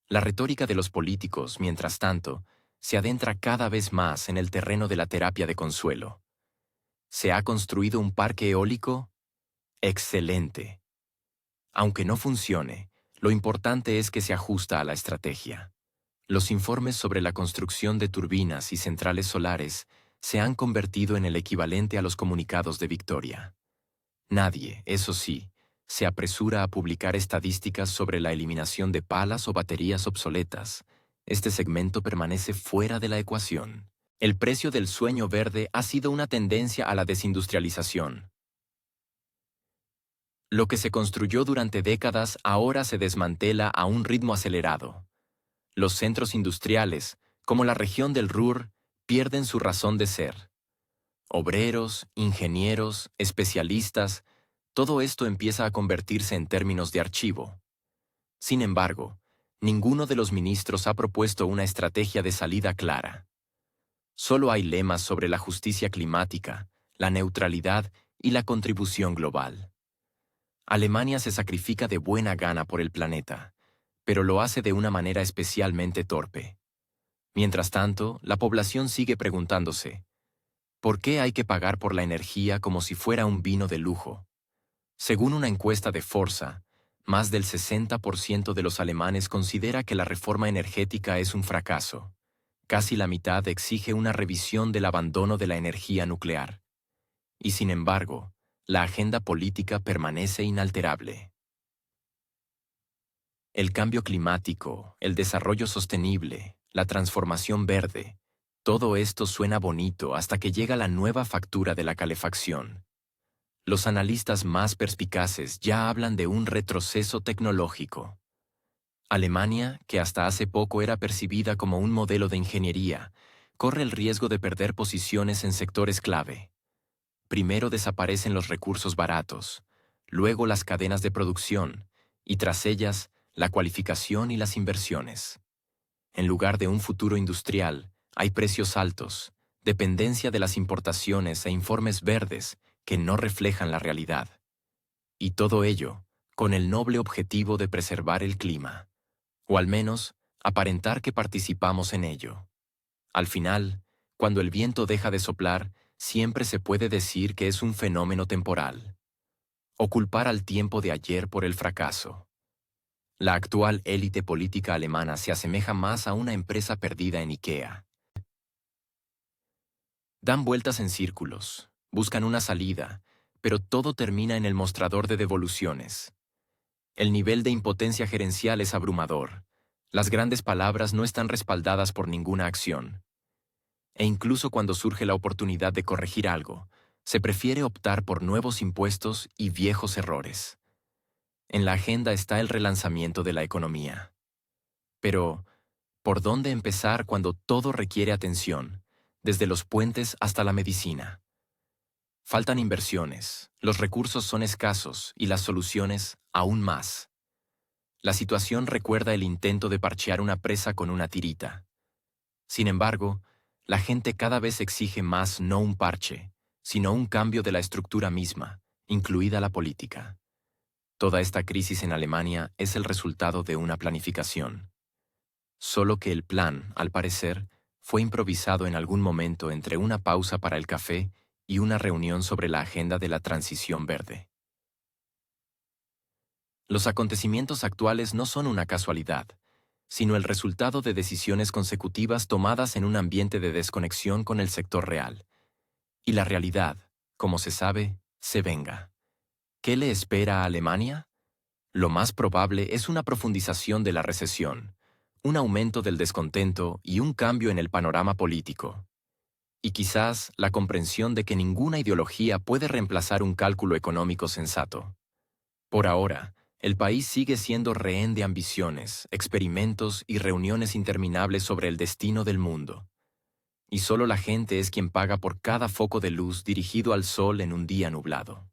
Speaker 1: La retórica de los políticos, mientras tanto, se adentra cada vez más en el terreno de la terapia de consuelo. ¿Se ha construido un parque eólico? ¡Excelente! Aunque no funcione, lo importante es que se ajusta a la estrategia. Los informes sobre la construcción de turbinas y centrales solares se han convertido en el equivalente a los comunicados de victoria. Nadie, eso sí, se apresura a publicar estadísticas sobre la eliminación de palas o baterías obsoletas. Este segmento permanece fuera de la ecuación. El precio del sueño verde ha sido una tendencia a la desindustrialización. Lo que se construyó durante décadas ahora se desmantela a un ritmo acelerado. Los centros industriales, como la región del Ruhr, pierden su razón de ser. Obreros, ingenieros, especialistas, todo esto empieza a convertirse en términos de archivo. Sin embargo, ninguno de los ministros ha propuesto una estrategia de salida clara. Solo hay lemas sobre la justicia climática, la neutralidad y la contribución global. Alemania se sacrifica de buena gana por el planeta, pero lo hace de una manera especialmente torpe. Mientras tanto, la población sigue preguntándose: ¿por qué hay que pagar por la energía como si fuera un vino de lujo? Según una encuesta de Forza, más del 60% de los alemanes considera que la reforma energética es un fracaso. Casi la mitad exige una revisión del abandono de la energía nuclear. Y sin embargo, la agenda política permanece inalterable. El cambio climático, el desarrollo sostenible, la transformación verde, todo esto suena bonito hasta que llega la nueva factura de la calefacción. Los analistas más perspicaces ya hablan de un retroceso tecnológico. Alemania, que hasta hace poco era percibida como un modelo de ingeniería, corre el riesgo de perder posiciones en sectores clave. Primero desaparecen los recursos baratos, luego las cadenas de producción, y tras ellas, la cualificación y las inversiones. En lugar de un futuro industrial, hay precios altos, dependencia de las importaciones e informes verdes que no reflejan la realidad. Y todo ello, con el noble objetivo de preservar el clima, o al menos, aparentar que participamos en ello. Al final, cuando el viento deja de soplar, siempre se puede decir que es un fenómeno temporal. O culpar al tiempo de ayer por el fracaso. La actual élite política alemana se asemeja más a una empresa perdida en IKEA. Dan vueltas en círculos, buscan una salida, pero todo termina en el mostrador de devoluciones. El nivel de impotencia gerencial es abrumador. Las grandes palabras no están respaldadas por ninguna acción. E incluso cuando surge la oportunidad de corregir algo, se prefiere optar por nuevos impuestos y viejos errores. En la agenda está el relanzamiento de la economía. Pero, ¿por dónde empezar cuando todo requiere atención, desde los puentes hasta la medicina? Faltan inversiones, los recursos son escasos y las soluciones aún más. La situación recuerda el intento de parchear una presa con una tirita. Sin embargo, la gente cada vez exige más no un parche, sino un cambio de la estructura misma, incluida la política. Toda esta crisis en Alemania es el resultado de una planificación. Solo que el plan, al parecer, fue improvisado en algún momento entre una pausa para el café y una reunión sobre la agenda de la transición verde. Los acontecimientos actuales no son una casualidad, sino el resultado de decisiones consecutivas tomadas en un ambiente de desconexión con el sector real. Y la realidad, como se sabe, se venga. ¿Qué le espera a Alemania? Lo más probable es una profundización de la recesión, un aumento del descontento y un cambio en el panorama político. Y quizás la comprensión de que ninguna ideología puede reemplazar un cálculo económico sensato. Por ahora, el país sigue siendo rehén de ambiciones, experimentos y reuniones interminables sobre el destino del mundo. Y solo la gente es quien paga por cada foco de luz dirigido al sol en un día nublado.